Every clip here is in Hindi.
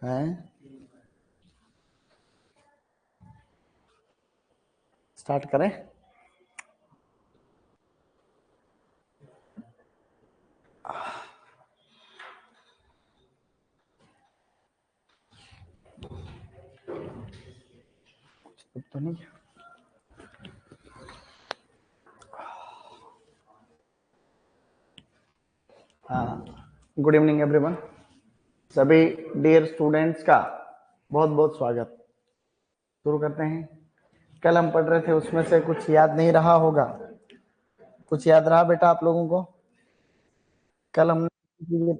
हैं। स्टार्ट करें। तो नहीं, हाँ, गुड इवनिंग एवरीवन। सभी डियर स्टूडेंट्स का बहुत बहुत स्वागत। शुरू करते हैं। कल हम पढ़ रहे थे, उसमें से कुछ याद नहीं रहा होगा। कुछ याद रहा बेटा आप लोगों को? कल हमने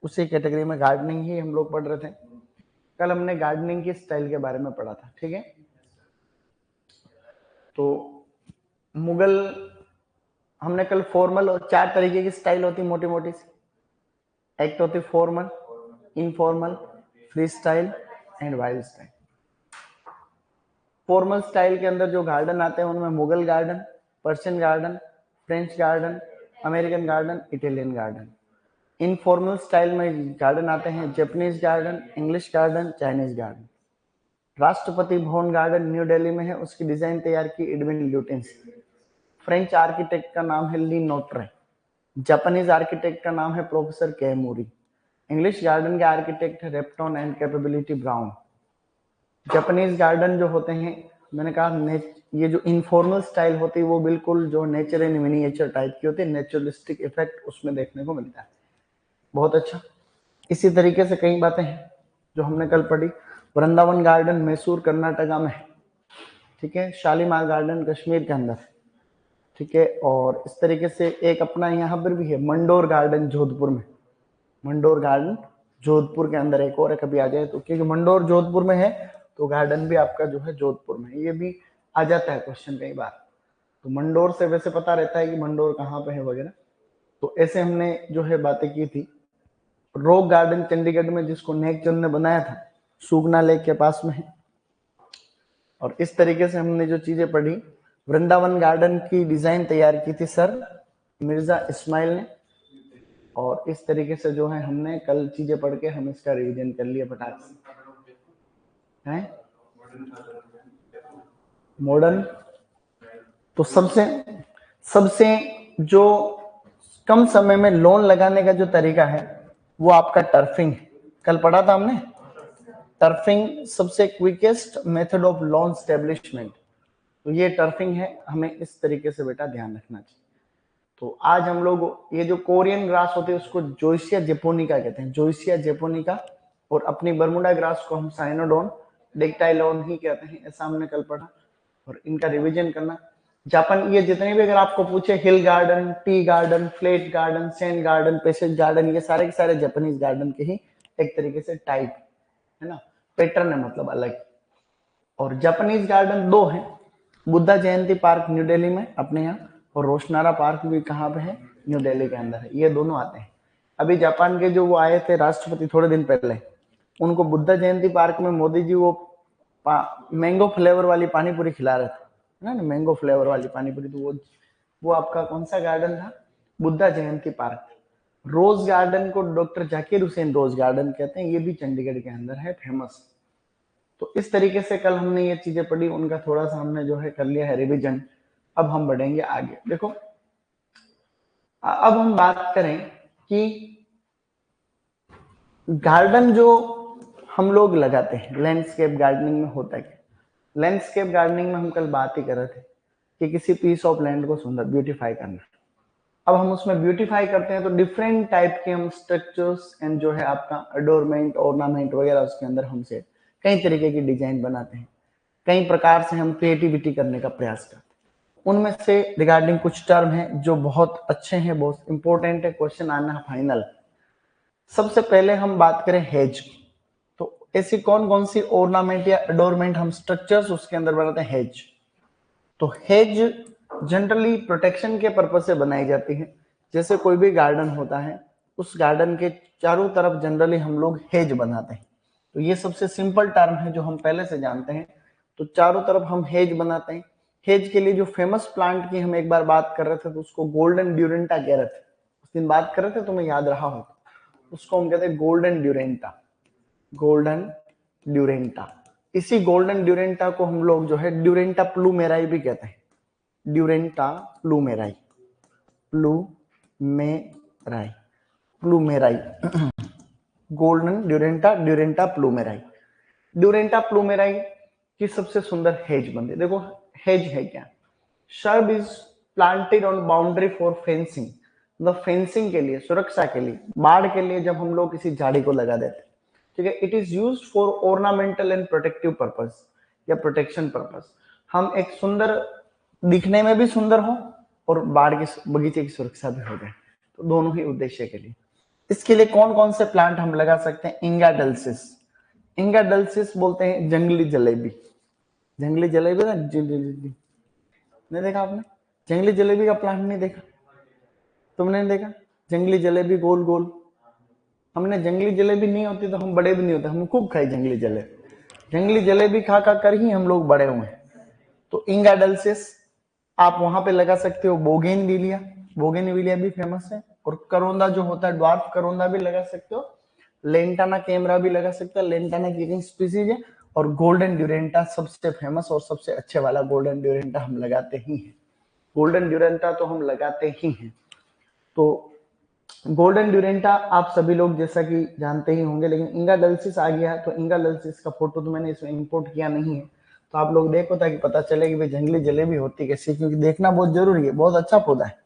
उसी कैटेगरी में गार्डनिंग ही हम लोग पढ़ रहे थे। कल हमने गार्डनिंग की स्टाइल के बारे में पढ़ा था, ठीक है। तो मुगल, हमने कल फॉर्मल और 4 तरीके की स्टाइल होती मोटी मोटी सी। एक तो होती formal, informal, free style and wild style. Formal style के अंदर जो गार्डन आते हैं उनमें Mughal garden, Persian garden, French garden, American garden, Italian garden. Informal style में गार्डन आते हैं Japanese garden, English garden, Chinese garden. Rashtrapati Bhavan garden new Delhi में है, उसकी डिजाइन तैयार की एडविन ल्यूटेंस। फ्रेंच आर्किटेक्ट का नाम है ली नोट्रे। जापानीज आर्किटेक्ट का नाम है प्रोफेसर के मूरी। इंग्लिश गार्डन के आर्किटेक्ट है Repton and Capability Brown. Japanese garden जो होते हैं, मैंने कहा ये जो इनफॉर्मल स्टाइल होती है वो बिल्कुल जो नेचर एंड मिनिएचर टाइप की होती है, नेचुरलिस्टिक इफेक्ट उसमें देखने को मिलता है। बहुत अच्छा। इसी तरीके से कई बातें हैं जो हमने कल पढ़ी। वृंदावन गार्डन मैसूर कर्नाटका में है, ठीक है। शालीमार गार्डन कश्मीर के अंदर, ठीक है। और इस तरीके से एक अपना यहाँ पर भी है मंडोर गार्डन जोधपुर में। मंडोर गार्डन जोधपुर के अंदर एक और है, कभी आ जाए तो, क्योंकि मंडोर जोधपुर में है तो गार्डन भी आपका जो है जोधपुर में। ये भी आ जाता है क्वेश्चन कई बार। तो मंडोर से वैसे पता रहता है कि मंडोर कहाँ पे है वगैरह। तो ऐसे हमने जो है बातें की थी। रॉक गार्डन चंडीगढ़ में, जिसको नेकचंद ने बनाया था, सुगना लेक के पास में है। और इस तरीके से हमने जो चीजें पढ़ी, वृंदावन गार्डन की डिजाइन तैयार की थी सर मिर्जा इस्माइल ने। और इस तरीके से जो है हमने कल चीजें पढ़ के हम इसका रिवीजन कर लिया फटाक से। हैं मॉडर्न, तो सबसे सबसे जो कम समय में लोन लगाने का जो तरीका है वो आपका टर्फिंग है। कल पढ़ा था हमने, टर्फिंग सबसे quickest method of loan establishment. तो ये टर्फिंग है, हमें इस तरीके से बेटा ध्यान रखना चाहिए। तो आज हम लोग ये जो कोरियन ग्रास होती है उसको जोइसिया जेपोनिका कहते हैं, जोइसिया जेपोनिका। और अपनी बर्मुडा ग्रास को हम साइनोडोन डेक्टाइलोन ही कहते हैं, ऐसा हमने कल पढ़ा। और इनका रिवीजन करना। जापान, ये जितने भी अगर आपको पूछे hill garden, tea garden, flat garden, sand garden, passage garden, ये सारे के सारे जापानीज गार्डन के ही एक तरीके से टाइप है ना, पैटर्न है मतलब अलग। और जापानीज गार्डन 2 हैं, बुद्धा जयंती पार्क न्यू दिल्ली में अपने यहाँ, और रोशनारा पार्क भी कहाँ पे है, न्यू दिल्ली के अंदर है। ये दोनों आते हैं। अभी जापान के जो वो आए थे राष्ट्रपति थोड़े दिन पहले, उनको बुद्धा जयंती पार्क में मोदी जी वो मैंगो फ्लेवर वाली पानी पूरी खिला रहे थे ना, मैंगो फ्लेवर वाली पानी पूरी। तो वो आपका कौन सा गार्डन था, Buddha Jayanti park. Rose garden को doctor Zakir Hussain rose garden कहते हैं, ये भी चंडीगढ़ के अंदर है, फेमस। तो इस तरीके से कल हमने ये चीजें पढ़ी, उनका थोड़ा सा हमने जो है कर लिया है रिवीजन। अब हम बढ़ेंगे आगे। देखो, अब हम बात करें कि गार्डन जो हम लोग लगाते हैं, लैंडस्केप गार्डनिंग में होता है क्या। लैंडस्केप गार्डनिंग में हम कल बात ही कर रहे थे कि किसी पीस ऑफ लैंड को सुंदर ब्यूटीफाई करना। अब हम उसमें ब्यूटीफाई करते हैं तो डिफरेंट टाइप के हम स्ट्रक्चर्स एंड जो है आपका अडोरमेंट, ऑर्नामेंट वगैरह उसके अंदर हमसे कई तरीके की डिजाइन बनाते हैं। कई प्रकार से हम क्रिएटिविटी करने का प्रयास करते हैं। उनमें से रिगार्डिंग कुछ टर्म है जो बहुत अच्छे हैं, बहुत इंपॉर्टेंट है, क्वेश्चन आना है फाइनल। सबसे पहले हम बात करें हेज की। तो ऐसी कौन कौन सी ऑर्नामेंट या अडोरमेंट हम स्ट्रक्चर्स उसके अंदर बनाते हैं, हेज। तो हेज जनरली प्रोटेक्शन के पर्पज से बनाई जाती है। जैसे कोई भी गार्डन होता है, उस गार्डन के चारों तरफ जनरली हम लोग हेज बनाते हैं। तो ये सबसे सिंपल टर्म है जो हम पहले से जानते हैं। तो चारों तरफ हम हेज बनाते हैं। हेज के लिए जो फेमस प्लांट की हम एक बार बात कर रहे थे, तो उसको गोल्डन ड्यूरेंटा कह रहे थे, उस दिन बात कर रहे थे, तुम्हें याद रहा हो। उसको हम कहते हैं गोल्डन ड्यूरेंटा, गोल्डन ड्यूरेंटा। इसी गोल्डन ड्यूरेंटा को हम लोग जो है ड्यूरेंटा प्लूमेराई भी कहते हैं, ड्यूरेंटा प्लूमेराई, प्लूमेराई, प्लूमेराई, गोल्डन ड्यूरेंटा, ड्यूरेंटा प्लूमेराई। ड्यूरेंटा प्लूमेराई की सबसे सुंदर हेज बनती है। देखो हेज है क्या, shrub is planted on boundary for fencing, मतलब फेंसिंग के लिए, सुरक्षा के लिए, बाढ़ के लिए जब हम लोग किसी झाड़ी को लगा देते हैं, ठीक है। It is used for ornamental and protective purpose या प्रोटेक्शन पर्पस। हम एक सुंदर, दिखने में भी सुंदर हो और बाढ़ के बगीचे की सुरक्षा भी हो जाए, तो दोनों ही उद्देश्य के लिए। इसके लिए कौन कौन से प्लांट हम लगा सकते हैं, इंगाडल्सिस, इंगाडल्सिस बोलते हैं जंगली जलेबी, जंगली जलेबी ना, नहीं देखा आपने, जंगली जलेबी का प्लांट नहीं देखा, तुमने नहीं देखा, जंगली जलेबी गोल गोल, हमने जंगली जलेबी नहीं होती तो हम बड़े भी नहीं होते, हम खूब खाई जंगली जलेबी, जंगली जलेबी खा खा कर ही हम लोग बड़े हुए। तो इंगाडल्सिस आप वहां पे लगा सकते हो, बोगेनविलिया, बोगेनविलिया भी फेमस है, और करोंदा जो होता है ड्वार्फ करोंदा भी लगा सकते हो, लेंटाना कैमरा भी लगा सकते हो, लेंटाना की रिंग स्पीसीज है, और गोल्डन ड्यूरेंटा सबसे फेमस और सबसे अच्छे वाला गोल्डन ड्यूरेंटा हम लगाते ही हैं, गोल्डन ड्यूरेंटा तो हम लगाते ही हैं। तो गोल्डन ड्यूरेंटा आप सभी लोग जैसा कि जानते ही होंगे, लेकिन इंगाडल्सिस आ गया, तो इंगाडल्सिस का फोटो तो मैंने इसमें इंपोर्ट किया नहीं है, तो आप लोग देखो ताकि पता चले कि भाई जंगली जलेबी होती कैसी, क्योंकि देखना बहुत जरूरी है, बहुत अच्छा पौधा है।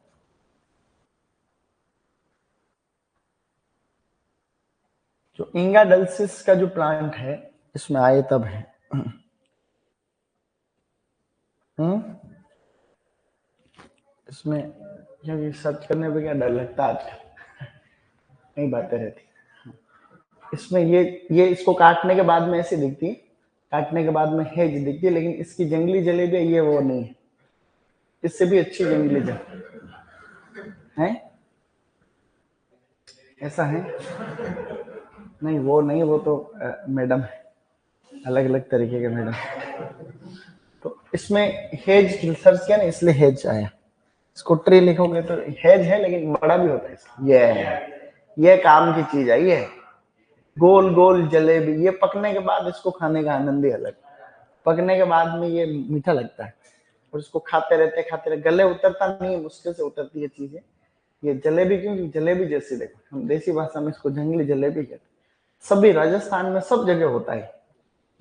जो इंगाडल्सिस का जो प्लांट है, इसमें आए तब है, इसमें क्योंकि सर्च करने पे क्या डर लगता है आजकल, कई बातें रहती। इसमें ये इसको काटने के बाद में ऐसी दिखती है, काटने के बाद में हेज दिखती है, लेकिन इसकी जंगली जलेबी ये वो नहीं है, इससे भी अच्छी जंगली जलेबी है, ऐसा है नहीं, वो नहीं, वो तो मैडम है, अलग अलग तरीके के मैडम। तो इसमें हेज सर्च किया ना, इसलिए हेज आया, इसको ट्री लिखोगे तो हेज है, लेकिन बड़ा भी होता है, ये काम की चीज है, ये गोल गोल जलेबी, ये पकने के बाद इसको खाने का आनंद ही अलग, पकने के बाद में ये मीठा लगता है, और इसको खाते रहते, गले उतरता नहीं है, मुश्किल से उतरती है चीजें, ये जलेबी, क्योंकि जलेबी जैसी, देखो हम देसी भाषा में इसको जंगली जलेबी कहते हैं, सभी राजस्थान में सब जगह होता है,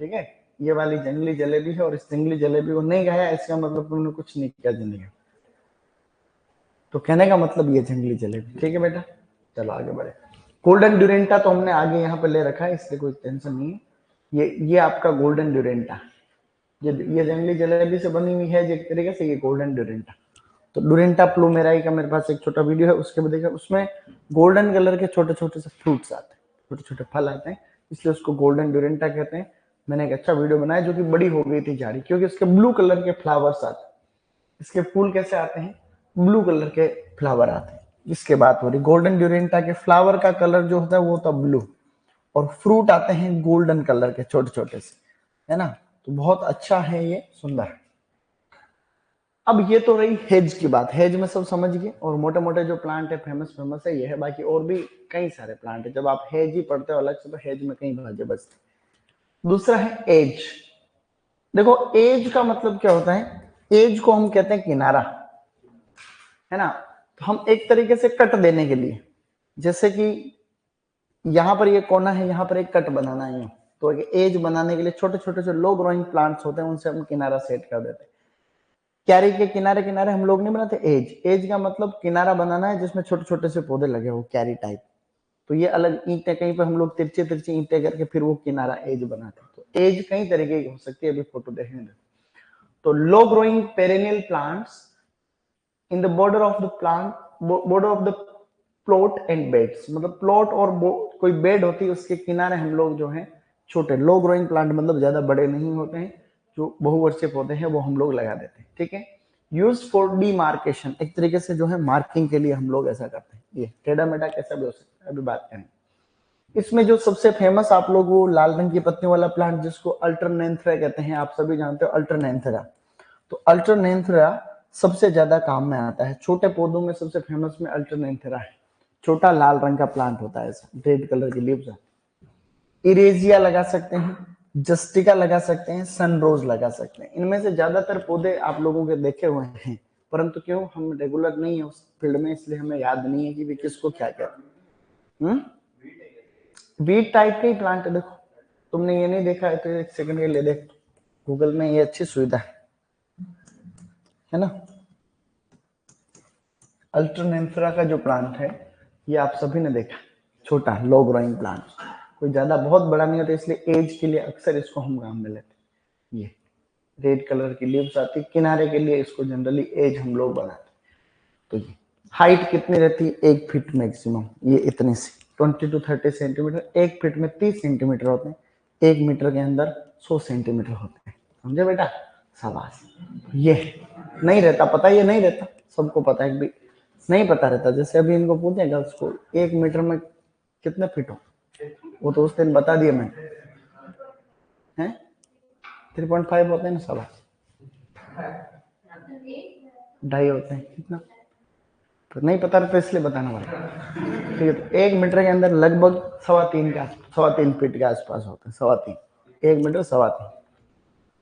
ठीक है। ये वाली जंगली जलेबी है, और इस जंगली जलेबी को नहीं खाया इसका मतलब तुमने कुछ नहीं किया जिंदगी, तो कहने का मतलब ये जंगली जलेबी, ठीक है बेटा। चलो आगे बढ़े। गोल्डन ड्यूरेंटा तो हमने आगे यहाँ पे ले रखा है, इसलिए कोई टेंशन नहीं है। ये आपका गोल्डन ड्यूरेंटा, ये जंगली जलेबी से बनी हुई है एक तरीके से, ये गोल्डन ड्यूरेंटा। तो ड्यूरेंटा प्लूमेराई का मेरे पास एक छोटा वीडियो है, उसके बाद देखा, उसमें गोल्डन कलर के छोटे छोटे से फ्रूट्स आते हैं, छोटे छोटे फल आते हैं, इसलिए उसको गोल्डन ड्यूरेंटा कहते हैं। मैंने एक अच्छा वीडियो बनाया जो कि बड़ी हो गई थी झाड़ी, क्योंकि उसके ब्लू कलर के फ्लावर्स आते हैं। इसके फूल कैसे आते हैं, ब्लू कलर के फ्लावर आते हैं। इसके बात हो रही गोल्डन ड्यूरेंटा के फ्लावर का कलर जो होता है वो होता है ब्लू, और फ्रूट आते हैं गोल्डन कलर के छोटे छोटे से, है ना, तो बहुत अच्छा है ये, सुंदर। अब ये तो रही हेज की बात, हेज में सब समझ गए, और मोटे मोटे जो प्लांट है फेमस है ये है, बाकी और भी कई सारे प्लांट है, जब आप हेज ही पढ़ते हो अलग से तो हेज में कई भाजे बचते। दूसरा है एज। देखो एज का मतलब क्या होता है, एज को हम कहते हैं किनारा, है ना, तो हम एक तरीके से कट देने के लिए, जैसे कि यहाँ पर ये कोना है, यहाँ पर एक कट बनाना है, तो एज बनाने के लिए छोटे छोटे जो लो ग्रोइंग प्लांट्स होते हैं उनसे हम किनारा सेट कर देते हैं। क्यारी के किनारे किनारे हम लोग नहीं बनाते एज, एज का मतलब किनारा बनाना है जिसमें छोटे छोटे से पौधे लगे हो, क्यारी टाइप। तो ये अलग ईंटें, कहीं पे हम लोग तिरछे तिरछे ईंटें करके फिर वो किनारा एज बनाते हैं। तो एज कई तरीके की हो सकती है, अभी फोटो देखेंगे। तो low growing perennial plants in the border of the plant, border of the plot and beds, मतलब प्लॉट और कोई बेड होती है उसके किनारे हम लोग जो है छोटे लो ग्रोइंग प्लांट, मतलब ज्यादा बड़े नहीं होते हैं, जो बहुवर्षीय पौधे हैं वो हम लोग लगा देते हैं, ठीक है। यूज फॉर डीमार्केशन, एक तरीके से जो है मार्किंग के लिए हम लोग ऐसा करते हैं, ये टेढ़ा मेढ़ा कैसा भी हो सकता है, अभी बात करें। इसमें जो सबसे फेमस आप लोग वो लाल रंग की पत्तियों वाला प्लांट जिसको अल्टरनेंथरा कहते हैं, आप सभी जानते हो अल्टरनेंथरा। तो अल्टरनेंथरा सबसे ज्यादा काम में आता है, छोटे पौधों में सबसे फेमस में अल्टरनेंथरा है। छोटा लाल रंग का प्लांट होता है, ऐसा रेड कलर की लीव्स है। इरेजिया लगा सकते हैं, जस्टिका लगा सकते हैं, सनरोज लगा सकते हैं। इनमें से ज्यादातर पौधे आप लोगों के देखे हुए हैं, परंतु क्यों हम रेगुलर नहीं है उस फील्ड में, इसलिए हमें याद नहीं है कि भी किसको क्या कहते हैं। वीट टाइप के ही प्लांट है। देखो तुमने ये नहीं देखा है तो एक सेकंड के लिए देख, गूगल में ये अच्छी सुविधा है ना। अल्टरनेंफ्रा का जो प्लांट है ये आप सभी ने देखा, छोटा लो ग्रोइंग प्लांट, कोई ज्यादा बहुत बड़ा नहीं होता, इसलिए एज के लिए अक्सर इसको हम काम में लेते। ये रेड कलर की लीव्स आती, किनारे के लिए इसको जनरली एज हम लोग बनाते। तो ये हाइट कितनी रहती है, 1 फीट मैक्सिमम, ये इतने से 20 to 30 सेंटीमीटर। 1 फीट में 30 सेंटीमीटर होते हैं, 1 मीटर के अंदर 100 सेंटीमीटर होते हैं। समझे बेटा, शाबाश। ये नहीं रहता पता, ये नहीं रहता, सबको पता है, भी नहीं पता रहता। जैसे अभी इनको पूछे गर्ल्स को 1 मीटर में कितने फीट हो, वो तो उस दिन बता दिया मैंने, हैं 3.5 होते हैं ना, शाबाश। 2.5 होते हैं, कितना तो नहीं पता रहता, इसलिए बताना पड़ता। ठीक है, तो 1 मीटर के अंदर लगभग 3.25 के आसपास, 3.25 फीट के आसपास होते हैं, 3.25, 1 मीटर 3.25।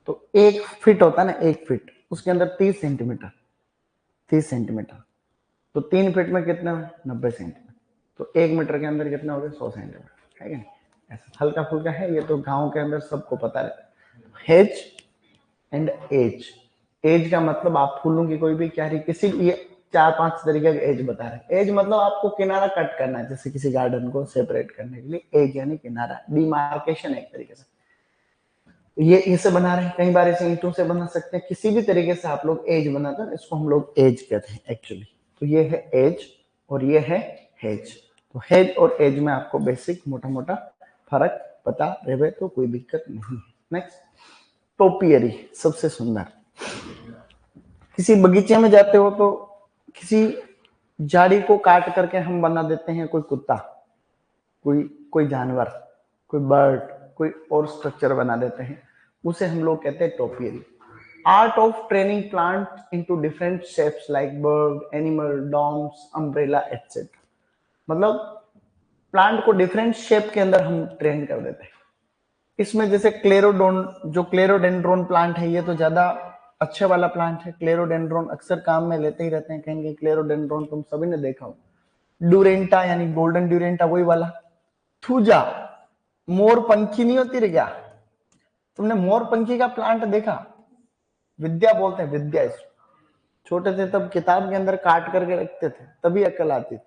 तो 1 फीट होता है ना, 1 फीट उसके अंदर 30 सेंटीमीटर, 30 सेंटीमीटर। तो 3 फीट में कितना है, 90 सेंटीमीटर। तो 1 मीटर के अंदर कितना हो गया, 100 सेंटीमीटर, है कि नहीं। ऐसा हल्का फुल्का है, ये तो गांव के अंदर सबको पता रहता है। हेज एंड एज, एज का मतलब आप फूलों की कोई भी क्यारी, किसी ये 4-5 तरीके का एज बता रहे हैं। एज मतलब आपको किनारा कट करना है, जैसे किसी गार्डन को सेपरेट करने के लिए एज यानी किनारा, डिमार्केशन एक तरीके से। ये इसे बना रहे हैं, कई बार इसे ईंटों से बना सकते हैं, किसी भी तरीके से आप लोग एज बनाते हैं, इसको हम लोग एज कहते हैं एक्चुअली। तो ये है एज और ये है हेज। तो हेज और एज में आपको बेसिक मोटा मोटा फर्क पता रहे तो कोई दिक्कत नहीं है। नेक्स्ट, टोपियरी, सबसे सुंदर। किसी बगीचे में जाते हो तो किसी झाड़ी को काट करके हम बना देते हैं कोई कुत्ता, कोई जानवर, कोई बर्ड, कोई और स्ट्रक्चर बना देते हैं, उसे हम लोग कहते हैं topiary. Art of training plant into different shapes like bird, animal, domes, umbrella etcetera. मतलब प्लांट को डिफरेंट शेप के अंदर हम ट्रेन कर देते हैं। इसमें जैसे क्लेरोडोन, जो क्लेरोडेंड्रोन प्लांट है, ये तो ज्यादा अच्छे वाला प्लांट है। क्लेरोडेंड्रोन अक्सर काम में लेते ही रहते हैं, कहेंगे क्लेरोडेंड्रोन तुम सभी ने देखा हो। ड्यूरेंटा यानी गोल्डन ड्यूरेंटा, वही वाला। थूजा, मोर पंखी नहीं होती रे क्या, तुमने मोर पंखी का प्लांट देखा, विद्या बोलते हैं, विद्या। इसको छोटे थे तब किताब के अंदर काट करके रखते थे, तभी अकल आती थी।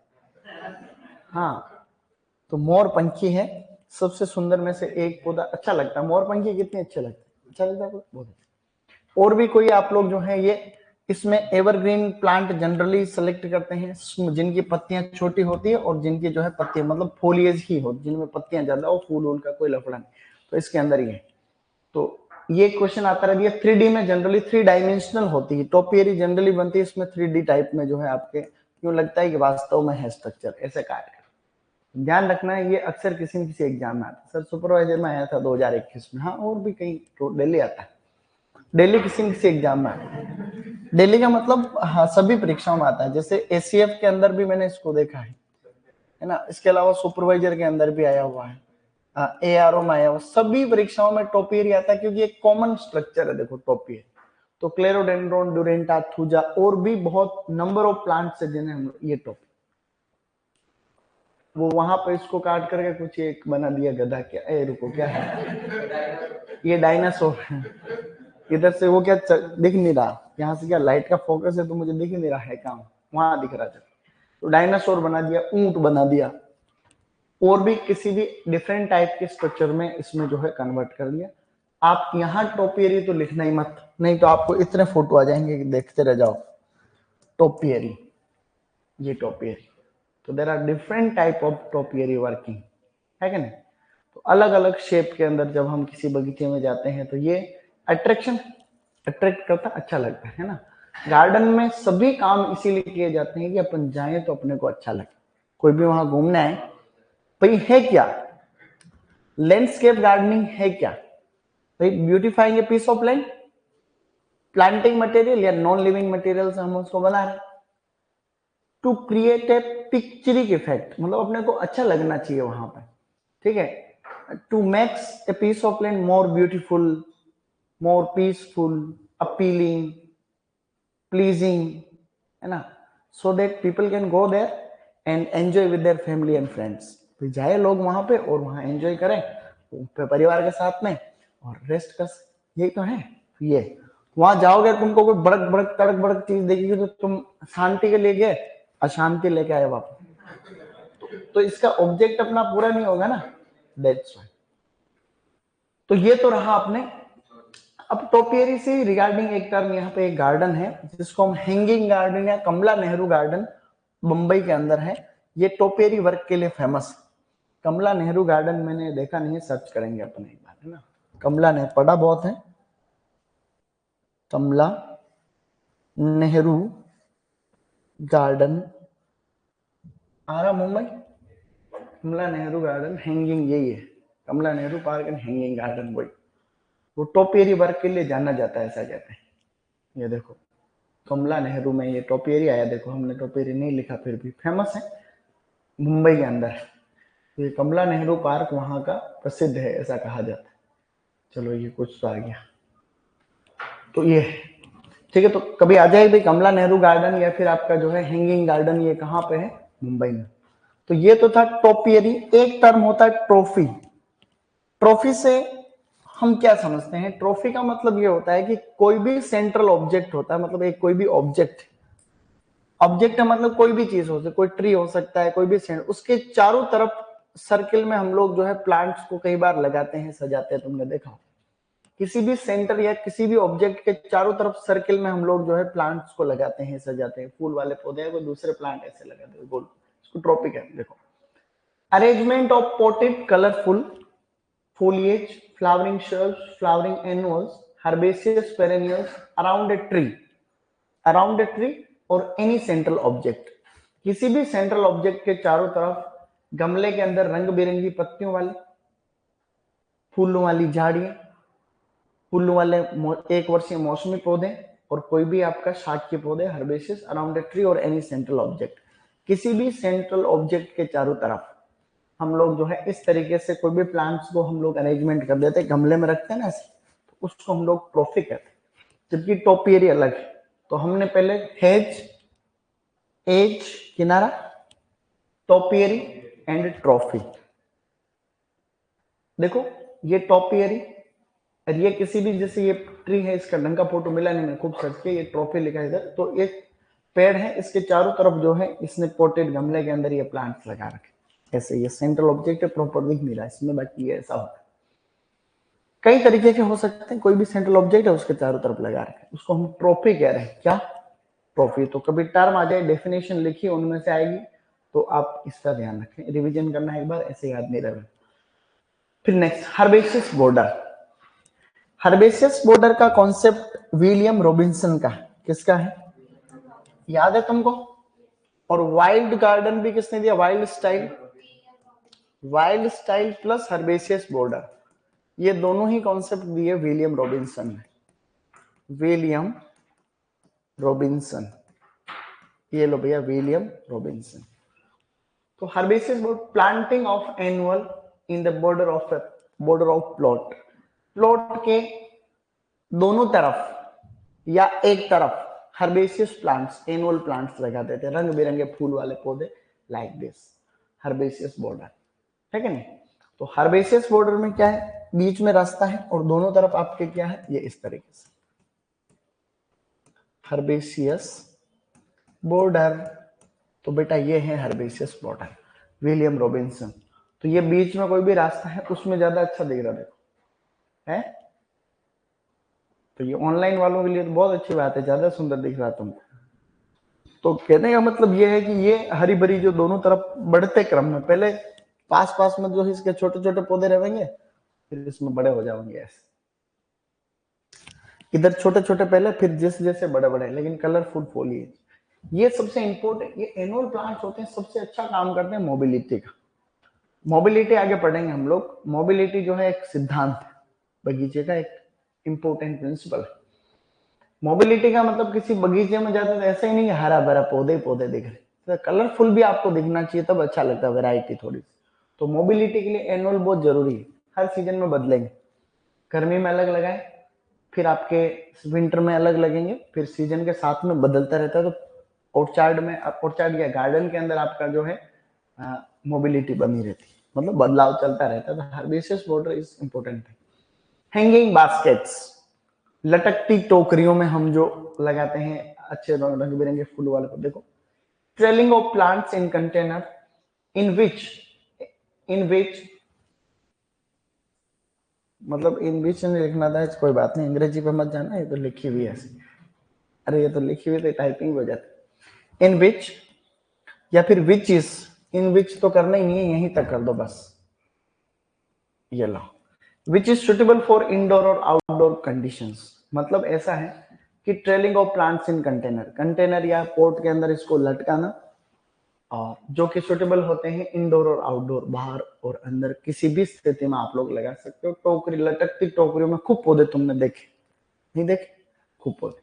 हाँ, तो मोर पंखी है, सबसे सुंदर में से एक पौधा। अच्छा लगता है मोर पंखी, कितने अच्छे लगते हैं, अच्छा लगता है बहुत। और भी कोई आप लोग जो है, ये इसमें एवरग्रीन प्लांट जनरली सेलेक्ट करते हैं, जिनकी पत्तियां छोटी होती है और जिनकी जो है पत्तियां मतलब फोलिएज ही हो, जिनमें पत्तियां ज्यादा हो, फूल उनका कोई लफड़ा नहीं, तो इसके अंदर ही है। तो ये क्वेश्चन आता रहा, 3D में जनरली 3 डायमेंशनल होती है टोपियरी, जनरली बनती है इसमें 3D टाइप में जो है आपके, क्यों लगता है कि वास्तव में है स्ट्रक्चर, ऐसे काट कर। ध्यान रखना है, ये अक्सर किसी न किसी एग्जाम में आता है। सर सुपरवाइजर में आया था 2021 में, हाँ और भी कहीं डेली आता है, डेली किसी न किसी एग्जाम में आता है। डेली का मतलब हाँ सभी परीक्षाओं में आता है, जैसे एसीएफ के अंदर भी मैंने इसको देखा है ना। इसके अलावा सुपरवाइजर के अंदर भी आया हुआ है, एआरओ में आया हुआ, सभी परीक्षाओं में टोपियरी आता है, क्योंकि एक कॉमन स्ट्रक्चर है। देखो टोपियरी, तो क्लेरोडेंड्रोन, ड्यूरेंटा, थूजा और भी बहुत नंबर ऑफ प्लांट्स है जिन्हें हम ये टोपी, वो वहां पर इसको काट करके कुछ एक बना दिया गधा, क्या रुको क्या है, ये डायनासोर है। इधर से वो क्या दिख नहीं रहा, यहाँ से क्या लाइट का फोकस है तो मुझे दिख नहीं रहा है काम, वहां दिख रहा था। तो डायनासोर बना दिया, ऊंट बना दिया, और भी किसी भी डिफरेंट टाइप के स्ट्रक्चर में इसमें जो है कन्वर्ट कर दिया। आप यहाँ टोपियरी तो लिखना ही मत, नहीं तो आपको इतने फोटो आ जाएंगे कि देखते रह जाओ। टोपियरी, ये टोपियरी, तो there are different type of topiary working, है कि नहीं। तो अलग अलग शेप के अंदर जब हम किसी बगीचे में जाते हैं तो ये अट्रैक्ट करता, अच्छा लगता है ना। गार्डन में सभी काम इसीलिए किए जाते हैं कि अपन जाएं तो अपने को अच्छा लगे। कोई भी वहां घूमने आए, भाई है क्या, लैंडस्केप गार्डनिंग है क्या, भाई beautifying a piece of land, planting material या नॉन लिविंग मटेरियल से हम उसको बना रहे हैं। To create a picturesque effect, मतलब अपने को अच्छा लगना चाहिए वहां पे, ठीक है। To makes a piece of land more beautiful, more peaceful, appealing, pleasing, है ना, so that people can go there and enjoy with their family and friends. तो जाए लोग वहां पे और वहां एंजॉय करें परिवार के साथ में और रेस्ट कर, यही तो है। ये वहां जाओगे तुमको कोई बड़क बड़क तड़क बड़क चीज देखेगी तो तुम शांति के लिए गए, अशांति लेके आए वापस, तो इसका ऑब्जेक्ट अपना पूरा नहीं होगा ना, दैट्स व्हाई। तो ये तो रहा अपने। अब टोपियरी से रिगार्डिंग एक टर्म यहाँ पे एक गार्डन है जिसको हम हैंगिंग गार्डन या कमला नेहरू गार्डन मुंबई के अंदर है। ये टोपियरी वर्क के लिए फेमस है। कमला नेहरू गार्डन मैंने देखा नहीं है, सर्च करेंगे अपन एक बार, है ना। कमला नेहरू पढ़ा बहुत है, कमला नेहरू गार्डन आ रहा मुंबई, कमला नेहरू गार्डन हैंगिंग, यही है Kamala Nehru park and hanging garden. वही वो टोपियरी वर्क के लिए जाना जाता है, ऐसा कहते हैं। ये देखो कमला नेहरू में ये टोपियरी आया, देखो हमने टोपियरी नहीं लिखा फिर भी फेमस है, मुंबई के अंदर है। ये कमला नेहरू पार्क वहां का प्रसिद्ध है ऐसा कहा जाता है। चलो ये कुछ तो आ गया, तो ये ठीक है। तो कभी आ जाए भाई कमला नेहरू गार्डन या फिर आपका जो है हैंगिंग गार्डन, ये कहाँ पे है, मुंबई में। तो ये तो था टोपियरी। एक टर्म होता है ट्रॉफी। ट्रॉफी से हम क्या समझते हैं, ट्रॉफी का मतलब ये होता है कि कोई भी सेंट्रल ऑब्जेक्ट होता है, मतलब एक कोई भी ऑब्जेक्ट, ऑब्जेक्ट है मतलब कोई भी चीज हो सकती है, कोई ट्री हो सकता है, कोई भी उसके चारों तरफ सर्किल में हम लोग जो है प्लांट्स को कई बार लगाते हैं, सजाते हैं, तुमने देखा। किसी भी सेंटर या किसी भी ऑब्जेक्ट के चारों तरफ सर्किल में हम लोग जो है प्लांट्स को लगाते हैं, सजाते हैं। फूल वाले पौधे हैं, कोई दूसरे प्लांट ऐसे लगाते हैं, गोल, इसको ट्रॉफी कहते हैं। देखो arrangement of potted colourful foliage, flowering shrubs, flowering annuals, herbaceous perennials around a tree or any central object। किसी भी सेंट्रल ऑब्जेक्ट के चारों तरफ गमले के अंदर रंग बिरंगी पत्तियों वाले, फूलों वाली झाड़ियां, फूलों वाले एक वर्षीय मौसमी पौधे और कोई भी आपका शाक के पौधे, हर्बेसियस अराउंड ए ट्री और एनी सेंट्रल ऑब्जेक्ट। किसी भी सेंट्रल ऑब्जेक्ट के चारों तरफ हम लोग जो है इस तरीके से कोई भी प्लांट्स को हम लोग अरेंजमेंट कर देते हैं, गमले में रखते हैं ना, तो उसको हम लोग ट्रॉफी कहते हैं, जबकि टोपियरी अलग है। तो हमने पहले हेज, एज किनारा, टोपियरी एंड ट्रॉफी। देखो ये टोपियरी और ये किसी भी, जैसे ये ट्री है, इसका ढंग का फोटो मिला नहीं, मैं खूब सर्च किया, ये ट्रॉफी लिखा है इधर। तो एक पेड़ है, इसके चारों तरफ जो है इसने पोटेड गमले के अंदर ये प्लांट्स लगा रखे, ऐसे ये सेंट्रल ऑब्जेक्ट है, प्रॉपर दिख नहीं रहा इसमें, बाकी ये ऐसा होता है। कई तरीके के हो सकते हैं, कोई भी सेंट्रल ऑब्जेक्ट है उसके चारों तरफ लगा रखे, उसको हम ट्रॉफी कह रहे हैं। क्या ट्रॉफी? तो कभी टर्म आ जाए, डेफिनेशन लिखी उनमें से आएगी, तो आप इसका ध्यान रखें, रिवीजन करना है एक बार, ऐसे याद नहीं रहेगा। फिर next herbaceous border. Herbaceous border का कॉन्सेप्ट विलियम रॉबिन्सन का, किसका है, याद है तुमको? और वाइल्ड गार्डन भी किसने दिया, wild style plus herbaceous border, ये दोनों ही कॉन्सेप्ट दिए विलियम रॉबिन्सन ने। विलियम रॉबिन्सन, ये लो भैया, विलियम रॉबिन्सन। तो herbaceous border, planting of annual in the border of plot, plot के दोनों तरफ या एक तरफ हर्बेशियस प्लांट्स, एनुअल प्लांट्स लगा देते हैं, रंग बिरंगे फूल वाले पौधे, लाइक दिस हर्बेशियस बॉर्डर, ठीक है नहीं। तो हर्बेशियस बॉर्डर में क्या है, बीच में रास्ता है और दोनों तरफ आपके क्या है, ये इस तरीके से हर्बेशियस बॉर्डर। तो बेटा ये है हर्बेशियस बॉर्डर, विलियम रॉबिन्सन। तो ये बीच में कोई भी रास्ता है, उसमें ज्यादा अच्छा दिख रहा, देखो है। तो ये ऑनलाइन वालों के लिए तो बहुत अच्छी बात है, ज्यादा सुंदर दिख रहा तुमको। तो कहने का मतलब ये है कि ये हरी भरी जो दोनों तरफ बढ़ते क्रम में, पहले पास पास में जो इसके छोटे छोटे पौधे रहेंगे, फिर इसमें बड़े हो जाएंगे ऐसे, इधर छोटे छोटे पहले, फिर जैसे जैसे बड़े बड़े, लेकिन कलरफुल फॉलिएज। ये सबसे इंपॉर्टेंट, ये एनुअल प्लांट्स होते हैं, सबसे अच्छा काम करते हैं मोबिलिटी का। मोबिलिटी आगे पढ़ेंगे हम लोग। मोबिलिटी जो है एक सिद्धांत है, बगीचे का एक इंपॉर्टेंट प्रिंसिपल है। मोबिलिटी का मतलब किसी बगीचे में जाते तो ऐसे ही नहीं हरा भरा पौधे पौधे दिख रहे, तो कलरफुल भी आपको दिखना चाहिए, तब अच्छा लगता है, वैरायटी थोड़ी सी। तो मोबिलिटी के लिए एनुअल बहुत जरूरी है, हर सीजन में बदलेंगे, गर्मी में अलग लगाए, फिर आपके विंटर में अलग लगेंगे, फिर सीजन के साथ में बदलता रहता है। तो ऑर्चार्ड में, ऑर्चार्ड या गार्डन के अंदर आपका जो है मोबिलिटी बनी रहती है, मतलब बदलाव चलता रहता है। तो हर्बेसियस बॉर्डर इज इंपॉर्टेंट है। हैंगिंग बास्केट्स, लटकती टोकरियों में हम जो लगाते हैं अच्छे रंग बिरंगे फूल वाले को, देखो trailing of plants in container in which मतलब इन बीच में लिखना था, कोई बात नहीं, अंग्रेजी पे मत जाना, ये तो लिखी हुई है ऐसी। अरे ये तो लिखी हुई तो टाइपिंग हो जाती। इन विच या फिर विच इज, इन विच तो करना ही नहीं है, यहीं तक कर दो बस, ये लो। Which is suitable for indoor और आउटडोर कंडीशंस, मतलब ऐसा है कि trailing of plants in container, container या पोर्ट के अंदर इसको लटकाना, और जो कि सुटेबल होते हैं इंडोर और आउटडोर, बाहर और अंदर किसी भी स्थिति में आप लोग लगा सकते हो। टोकरी, लटकती टोकरियों में खूब पौधे तुमने देखे, नहीं देखे, खूब पौधे।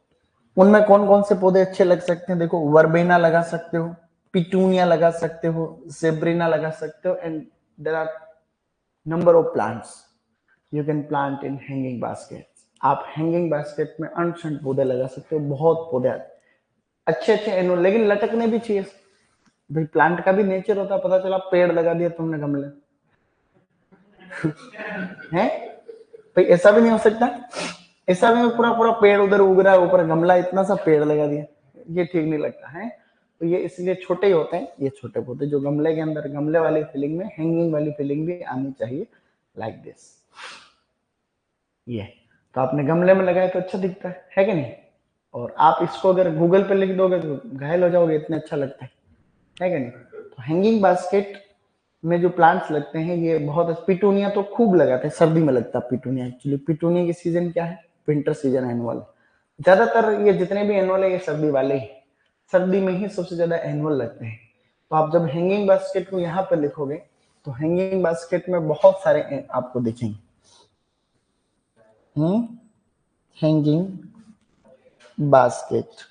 उनमें कौन कौन से पौधे अच्छे लग सकते हैं, देखो वर्बेना लगा सकते हो, पिटूनिया लगा सकते हो, जेब्रिना लगा सकते हो, and there are number of plants you can plant in hanging basket. आप हैंगिंग बास्केट में अनसंट पौधे लगा सकते हो, बहुत पौधे अच्छे अच्छे एनुअल, लेकिन लटकने भी चाहिए भाई, प्लांट का भी नेचर होता है। पता चला पेड़ लगा दिया तुमने गमले हैं भाई, ऐसा भी नहीं हो सकता, ऐसा भी पूरा पूरा पेड़ उधर उग रहा है, ऊपर गमला इतना सा पेड़ लगा दिया, ये ठीक नहीं लगता है। तो ये इसलिए छोटे ही होते हैं, ये छोटे पौधे जो गमले के अंदर, गमले वाली फीलिंग में हैंगिंग वाली फीलिंग भी आनी चाहिए, लाइक दिस। ये तो आपने गमले में लगाया तो अच्छा दिखता है कि नहीं, और आप इसको अगर गूगल पे लिख दोगे तो घायल हो जाओगे, इतना अच्छा लगता है कि नहीं। तो हैंगिंग बास्केट में जो प्लांट्स लगते हैं ये बहुत, पिटूनिया तो खूब लगाते हैं, सर्दी में लगता है पिटूनिया। एक्चुअली पिटूनिया की सीजन क्या है, विंटर सीजन एनुअल। ज्यादातर ये जितने भी एनुअल है ये सर्दी वाले ही, सर्दी में ही सबसे ज्यादा एनुअल लगते हैं। तो आप जब हैंगिंग बास्केट को यहाँ पे लिखोगे तो हैंगिंग बास्केट में बहुत सारे आपको दिखेंगे। हैंगिंग बास्केट,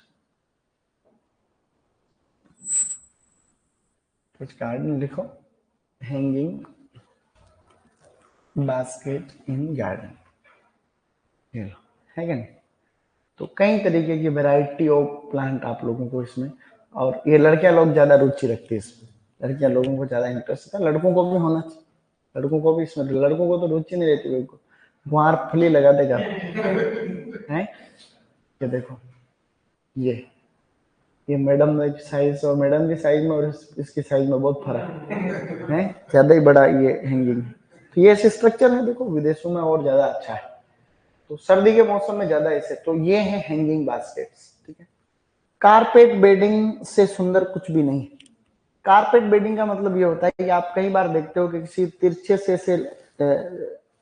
कुछ गार्डन लिखो, हैंगिंग बास्केट इन गार्डन, है क्या नहीं। तो कई तरीके की वैरायटी ऑफ प्लांट आप लोगों को इसमें, और ये लड़कियां लोग ज्यादा रुचि रखती है इसमें, लड़कियां लोगों को ज्यादा इंटरेस्ट है, लड़कों को भी होना चाहिए, लड़कों को भी इसमें, लड़कों को तो रुचि नहीं रहती, बिल्कुल गुहार फली लगा देगा है। ये देखो, ये मैडम की साइज और मैडम की साइज में और इसकी साइज में बहुत फर्क है, ज्यादा ही बड़ा ये हैंगिंग। तो ये ऐसे स्ट्रक्चर है, देखो विदेशों में और ज्यादा अच्छा है, तो सर्दी के मौसम में ज्यादा ऐसे। तो ये है हैंगिंग बास्केट्स, ठीक है। कारपेट बेडिंग से सुंदर कुछ भी नहीं। कारपेट बेडिंग का मतलब ये होता है कि आप कई बार देखते हो कि किसी तिरछे से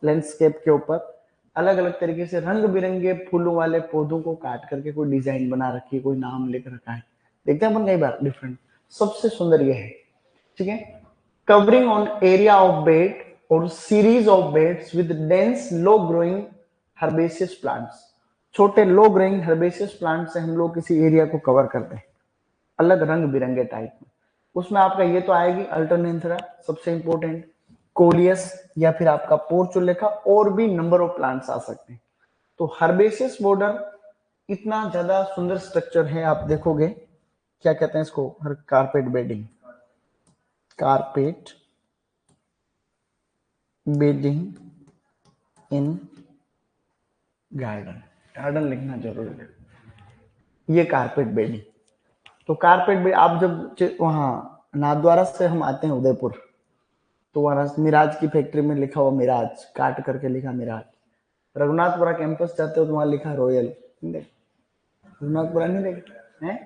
लैंडस्केप के ऊपर अलग अलग तरीके से रंग बिरंगे फूलों वाले पौधों को काट करके कोई डिजाइन बना रखी है, कोई नाम लिख रखा है, देखते हैं अपन कई बार डिफरेंट। सबसे सुंदर ये है, ठीक है। Covering on area of bed और series of beds with dense low growing herbaceous plants. छोटे लो ग्रोइंग हर्बेसियस प्लांट से हम लोग किसी एरिया को कवर करते हैं अलग रंग बिरंगे टाइप में। उसमें आपका ये तो आएगी अल्टरनेंथरा, सबसे इंपॉर्टेंट, कोलियस, या फिर आपका पोर्चुलेका, और भी नंबर ऑफ प्लांट्स आ सकते हैं। तो हर्बेसियस बॉर्डर इतना ज्यादा सुंदर स्ट्रक्चर है, आप देखोगे क्या कहते हैं इसको, हर carpet bedding, carpet bedding in garden, garden लिखना जरूरी है। ये कारपेट बेडिंग, तो कारपेट बेड आप जब वहां नाथद्वारा से हम आते हैं उदयपुर, तो वहां मिराज की फैक्ट्री में लिखा हुआ मिराज, काट करके लिखा मिराज। रघुनाथपुरा कैंपस जाते हो तो वहां लिखा रॉयल, रघुनाथपुरा नहीं देखते हैं,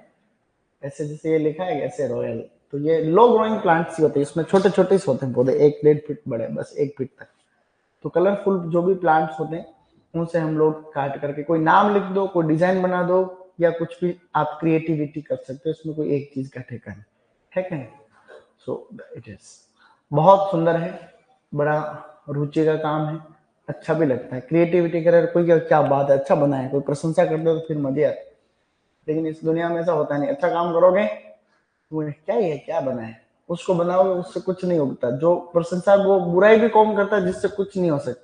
ऐसे जैसे ये लिखा है ऐसे रॉयल। तो ये लो ग्रोइंग प्लांट्स ही होते हैं, इसमें छोटे छोटे से होते हैं पौधे, 1-1.5 फीट बड़े, बस 1 फीट तक। तो कलरफुल जो भी प्लांट्स होते हैं उनसे हम लोग काट करके कोई नाम लिख दो, कोई डिजाइन बना दो, या कुछ भी आप क्रिएटिविटी कर सकते हो, इसमें कोई एक चीज का ठेका नहीं है, क्या नहीं। सो इट इज बहुत सुंदर है, बड़ा रुचि का काम है, अच्छा भी लगता है। क्रिएटिविटी करे कोई क्या बात है, अच्छा बना है, कोई प्रशंसा कर दो तो फिर मजे आते। लेकिन इस दुनिया में ऐसा होता नहीं, अच्छा काम करोगे वो क्या है, क्या बना है, उसको बनाओगे उससे कुछ नहीं होता। जो प्रशंसा वो बुराई भी कौन करता है जिससे कुछ नहीं हो सकता।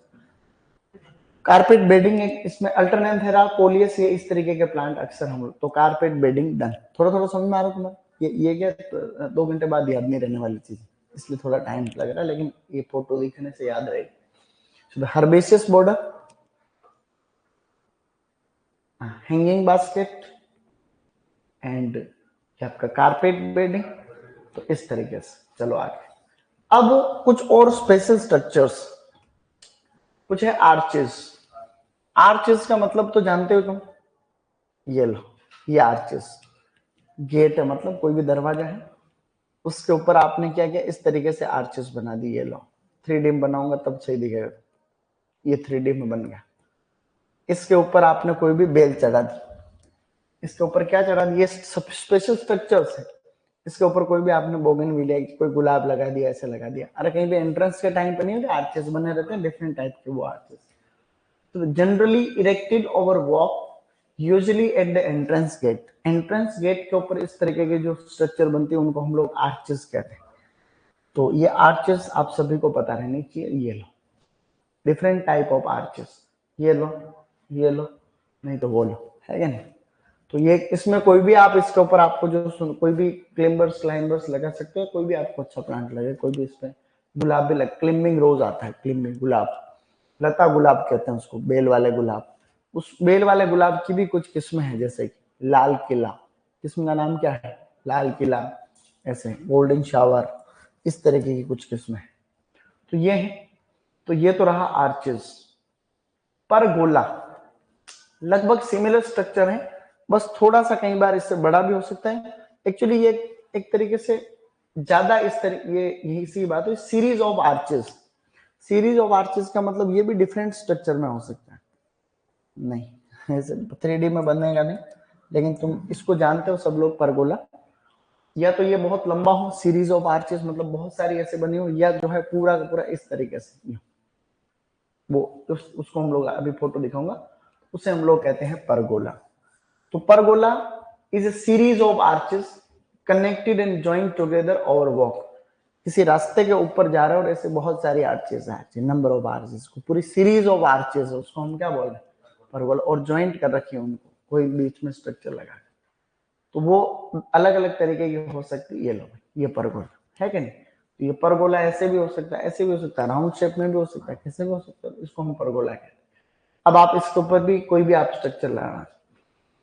कारपेट बेडिंग एक इसमें अल्टरनेंथेरा कोलियस, ये इस तरीके के प्लांट अक्सर हम लोग, तो कारपेट बेडिंग डन। थोड़ा थोड़ा समझ में आ रहा तुम्हें? ये क्या 2 घंटे बाद याद नहीं रहने वाली चीज, इसलिए थोड़ा टाइम लग रहा है, लेकिन ये फोटो दिखने से याद रहेगी। Herbaceous border, hanging basket and आपका कारपेट बेडिंग, तो इस तरीके से। चलो आगे, अब कुछ और स्पेशल स्ट्रक्चर्स, कुछ है आर्चेस। आर्चेस का मतलब तो जानते हो तुम, ये लो, ये आर्चेस गेट है, मतलब कोई भी दरवाजा है, उसके ऊपर आपने क्या किया, इस तरीके से आर्चेस बना दी। ये लो 3D में बनाऊंगा तब सही दिखेगा, ये 3D में बन गया। इसके ऊपर आपने कोई भी बेल चढ़ा दी, इसके ऊपर क्या चढ़ा दी, ये सब स्पेशल स्ट्रक्चर्स है। इसके ऊपर कोई भी आपने बोगनविलिया, कोई गुलाब लगा दिया, ऐसे लगा दिया। अरे कहीं भी एंट्रेंस के टाइम पे नहीं होते आर्चेस बने रहते हैं, डिफरेंट टाइप के वो आर्चेस। तो generally erected over walk, usually at the entrance gate. Entrance gate के ऊपर इस तरीके के जो स्ट्रक्चर बनती है उनको हम लोग आर्चेस कहते हैं। तो ये आर्चेस आप सभी को पता रहनी चाहिए। ये लो डिफरेंट टाइप ऑफ आर्चेस, ये लो, ये लो, नहीं तो वो लो, है क्या नहीं। तो ये इसमें कोई भी आप इसके ऊपर आपको जो कोई भी क्लिम्बर्स क्लाइंबर्स लगा सकते हो, कोई भी आपको अच्छा प्लांट लगे, कोई भी इसमें गुलाब भी लग, क्लिम्बिंग रोज आता है, क्लिम्बिंग गुलाब, लता गुलाब कहते हैं उसको, बेल वाले गुलाब। उस बेल वाले गुलाब की भी कुछ किस्में हैं, जैसे कि लाल किला, किस्म का नाम क्या है, लाल किला, ऐसे गोल्डन शावर, इस तरीके की कुछ किस्में हैं। तो ये है, तो ये तो रहा आर्चेस। परगोला लगभग सिमिलर स्ट्रक्चर है, बस थोड़ा सा कई बार इससे बड़ा भी हो सकता है। एक्चुअली ये एक तरीके से ज्यादा इस तरीके, ये यही सी बात है, series of arches. Series of arches का मतलब ये भी डिफरेंट स्ट्रक्चर में हो सकता है, नहीं ऐसे 3D में बनेगा नहीं, लेकिन तुम इसको जानते हो सब लोग, परगोला। या तो ये बहुत लंबा हो, सीरीज ऑफ आर्चेस मतलब बहुत सारी ऐसे बनी हो, या जो है पूरा का पूरा इस तरीके से, वो उसको हम लोग अभी फोटो दिखाऊंगा, उसे हम लोग कहते हैं परगोला। तो pergola is a series of arches connected and joint together over walk. किसी रास्ते के ऊपर जा रहे हो और ऐसे बहुत सारी आर्चेस है, नंबर ऑफ आर्चेस को पूरी सीरीज ऑफ आर्चेस है, उसको हम क्या बोल रहे हैं, परगोला। और ज्वाइंट कर रखी है उनको, कोई बीच में स्ट्रक्चर लगा, तो वो अलग अलग तरीके की हो सकती है। ये लो ये परगोला है कि नहीं। तो ये परगोला ऐसे भी हो सकता है, ऐसे भी हो सकता है, राउंड शेप में भी हो सकता है, कैसे भी हो सकता है, इसको हम परगोला कहते हैं। अब आप इसके ऊपर भी कोई भी आप स्ट्रक्चर लगाना,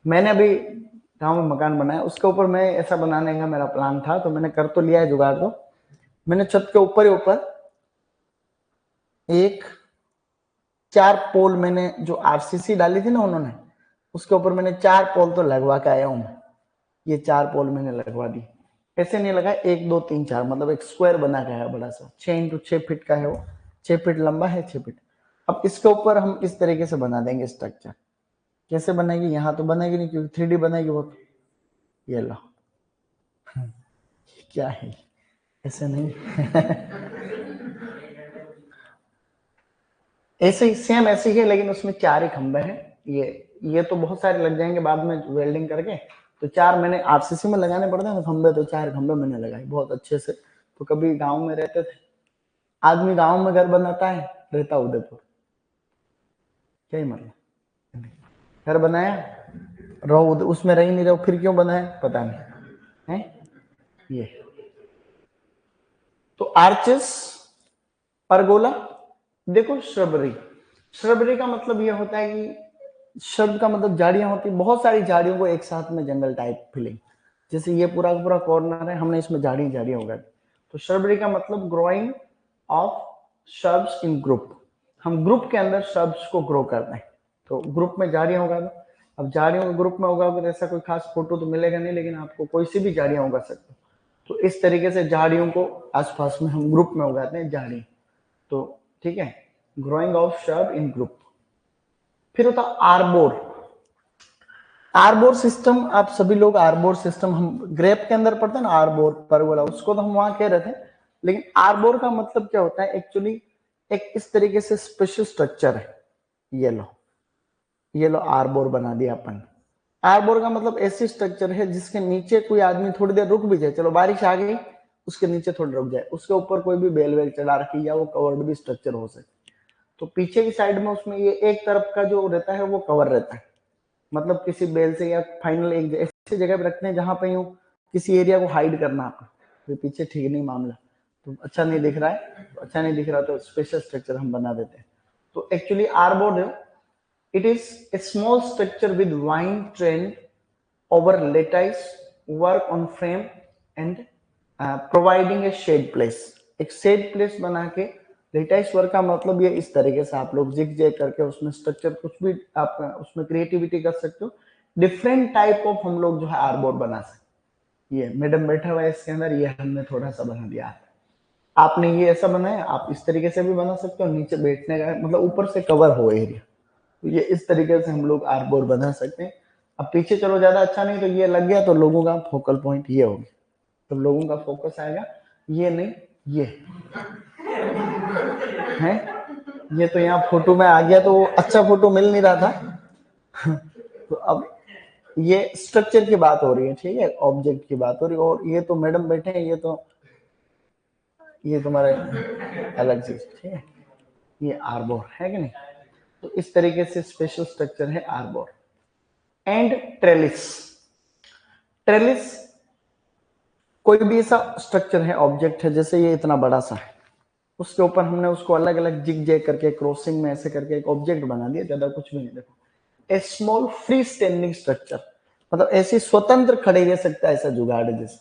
मैंने अभी गांव में मकान बनाया, उसके ऊपर मैं ऐसा बनाने का मेरा प्लान था, तो मैंने कर तो लिया है जुगाड़। तो मैंने छत के ऊपर ही ऊपर एक 4 पोल, मैंने जो आरसीसी डाली थी ना उन्होंने, उसके ऊपर मैंने 4 पोल तो लगवा के आया हूं। ये 4 पोल मैंने लगवा दी, ऐसे नहीं लगा 1 2 3 4, मतलब एक स्क्वायर बना के है बड़ा सा, 6 x 6 फीट का है वो, 6 फीट लंबा है, 6 फीट। अब इसके ऊपर हम इस तरीके से बना देंगे स्ट्रक्चर। कैसे बनेगी, यहाँ तो बनेगी नहीं क्योंकि 3D बनेगी वो। ये लो क्या है, ऐसे नहीं ऐसे ही सेम ऐसे ही है, लेकिन उसमें 4 ही खंबे हैं। ये तो बहुत सारे लग जाएंगे बाद में वेल्डिंग करके, तो 4 मैंने आरसीसी में लगाने पड़ते हैं ना खंबे, तो 4 खंबे मैंने लगाए बहुत अच्छे से। तो कभी गांव में रहते थे, आदमी गांव में घर बनाता है, रहता उदयपुर, क्या ही मतलब, घर बनाया रहो उसमें रह ही नहीं रहो, फिर क्यों बनाया पता नहीं है। ये तो आर्चेस, परगोला। देखो श्रबरी, श्रबरी का मतलब ये होता है कि शब्द का मतलब झाड़ियां होती, बहुत सारी झाड़ियों को एक साथ में जंगल टाइप फीलिंग, जैसे ये पूरा पूरा कॉर्नर है, हमने इसमें झाड़ी झाड़ियां उगा दी। तो श्रबरी का मतलब ग्रोइंग ऑफ शब्स इन ग्रुप, हम ग्रुप के अंदर शब्स को ग्रो करते हैं, तो ग्रुप में झाड़ियां उगा दो। अब झाड़ियों के ग्रुप में उगाओगे तो ऐसा कोई खास फोटो तो मिलेगा नहीं, लेकिन आपको कोई सी भी झाड़ियां उगा सकते हो। तो इस तरीके से झाड़ियों को आसपास में हम ग्रुप में उगाते हैं झाड़ी, तो ठीक है, growing of Shab in group. फिर होता आर्बोर। आर्बोर सिस्टम, आप सभी लोग आर्बोर सिस्टम हम ग्रेप के अंदर पढ़ते हैं ना, आर्बोर परगोला, उसको तो हम वहां कह रहे थे, लेकिन आर्बोर का मतलब क्या होता है एक्चुअली, एक इस तरीके से स्पेशल स्ट्रक्चर है। ये लो आर्बोर बना दिया अपन, आर्बोर का मतलब ऐसी स्ट्रक्चर है जिसके नीचे कोई आदमी थोड़ी देर रुक भी जाए, चलो बारिश आ गई उसके नीचे थोड़ी रुक जाए, उसके ऊपर कोई भी बेल वेल चढ़ा रखी या वो कवर्ड भी स्ट्रक्चर हो सके। तो पीछे की साइड में उसमें ये एक तरफ का जो रहता है वो कवर रहता है, मतलब किसी बेल से या फाइनल एक ऐसी जगह पे रखते हैं जहां पे यूं किसी एरिया को हाइड करना आपको, तो पीछे ठीक नहीं मामला, तो अच्छा नहीं दिख रहा है, तो अच्छा नहीं दिख रहा तो स्पेशल स्ट्रक्चर हम बना देते हैं। तो actually आर्बोर it is a small structure with vine trained over lattice work on frame and providing a shade place। एक shade place बना के, लेटाइस वर्क का मतलब ये इस तरीके से आप लोग जिग जैग करके उसमें स्ट्रक्चर कुछ भी आप उसमें क्रिएटिविटी कर सकते हो, डिफरेंट टाइप ऑफ हम लोग जो है आर्बोर बना सकते। ये मैडम बैठा हुआ है इसके अंदर, ये हमने थोड़ा सा बना दिया है, आपने ये ऐसा बनाया, आप इस तरीके से भी बना सकते हो, नीचे बैठने का मतलब ऊपर से कवर हो एरिया, तो ये इस तरीके से हम लोग आर्टबोर्ड बना सकते हैं। अब पीछे चलो ज्यादा अच्छा नहीं तो ये लग गया तो लोगों का फोकल पॉइंट ये होगी, तो लोगों का फोकस आएगा ये नहीं ये है, ये तो यहाँ फोटो में आ गया तो अच्छा फोटो मिल नहीं रहा था तो अब ये स्ट्रक्चर की बात हो रही है, ठीक है, ऑब्जेक्ट की बात हो रही है, और ये तो मैडम बैठे हैं, ये तुम्हारे अलग चीज, ठीक है, ये आर्बोर है कि नहीं। तो इस तरीके से स्पेशल स्ट्रक्चर है आर्बोर। एंड ट्रेलिस, ट्रेलिस कोई भी ऐसा स्ट्रक्चर है, ऑब्जेक्ट है, जैसे ये इतना बड़ा सा है, उसके ऊपर हमने उसको अलग अलग जिग जैग करके क्रॉसिंग में ऐसे करके एक ऑब्जेक्ट बना दिया, ज्यादा कुछ भी नहीं। देखो ए स्मॉल फ्री स्टैंडिंग स्ट्रक्चर, मतलब ऐसे स्वतंत्र खड़े रह सकता है, ऐसा जुगाड़ है जैसे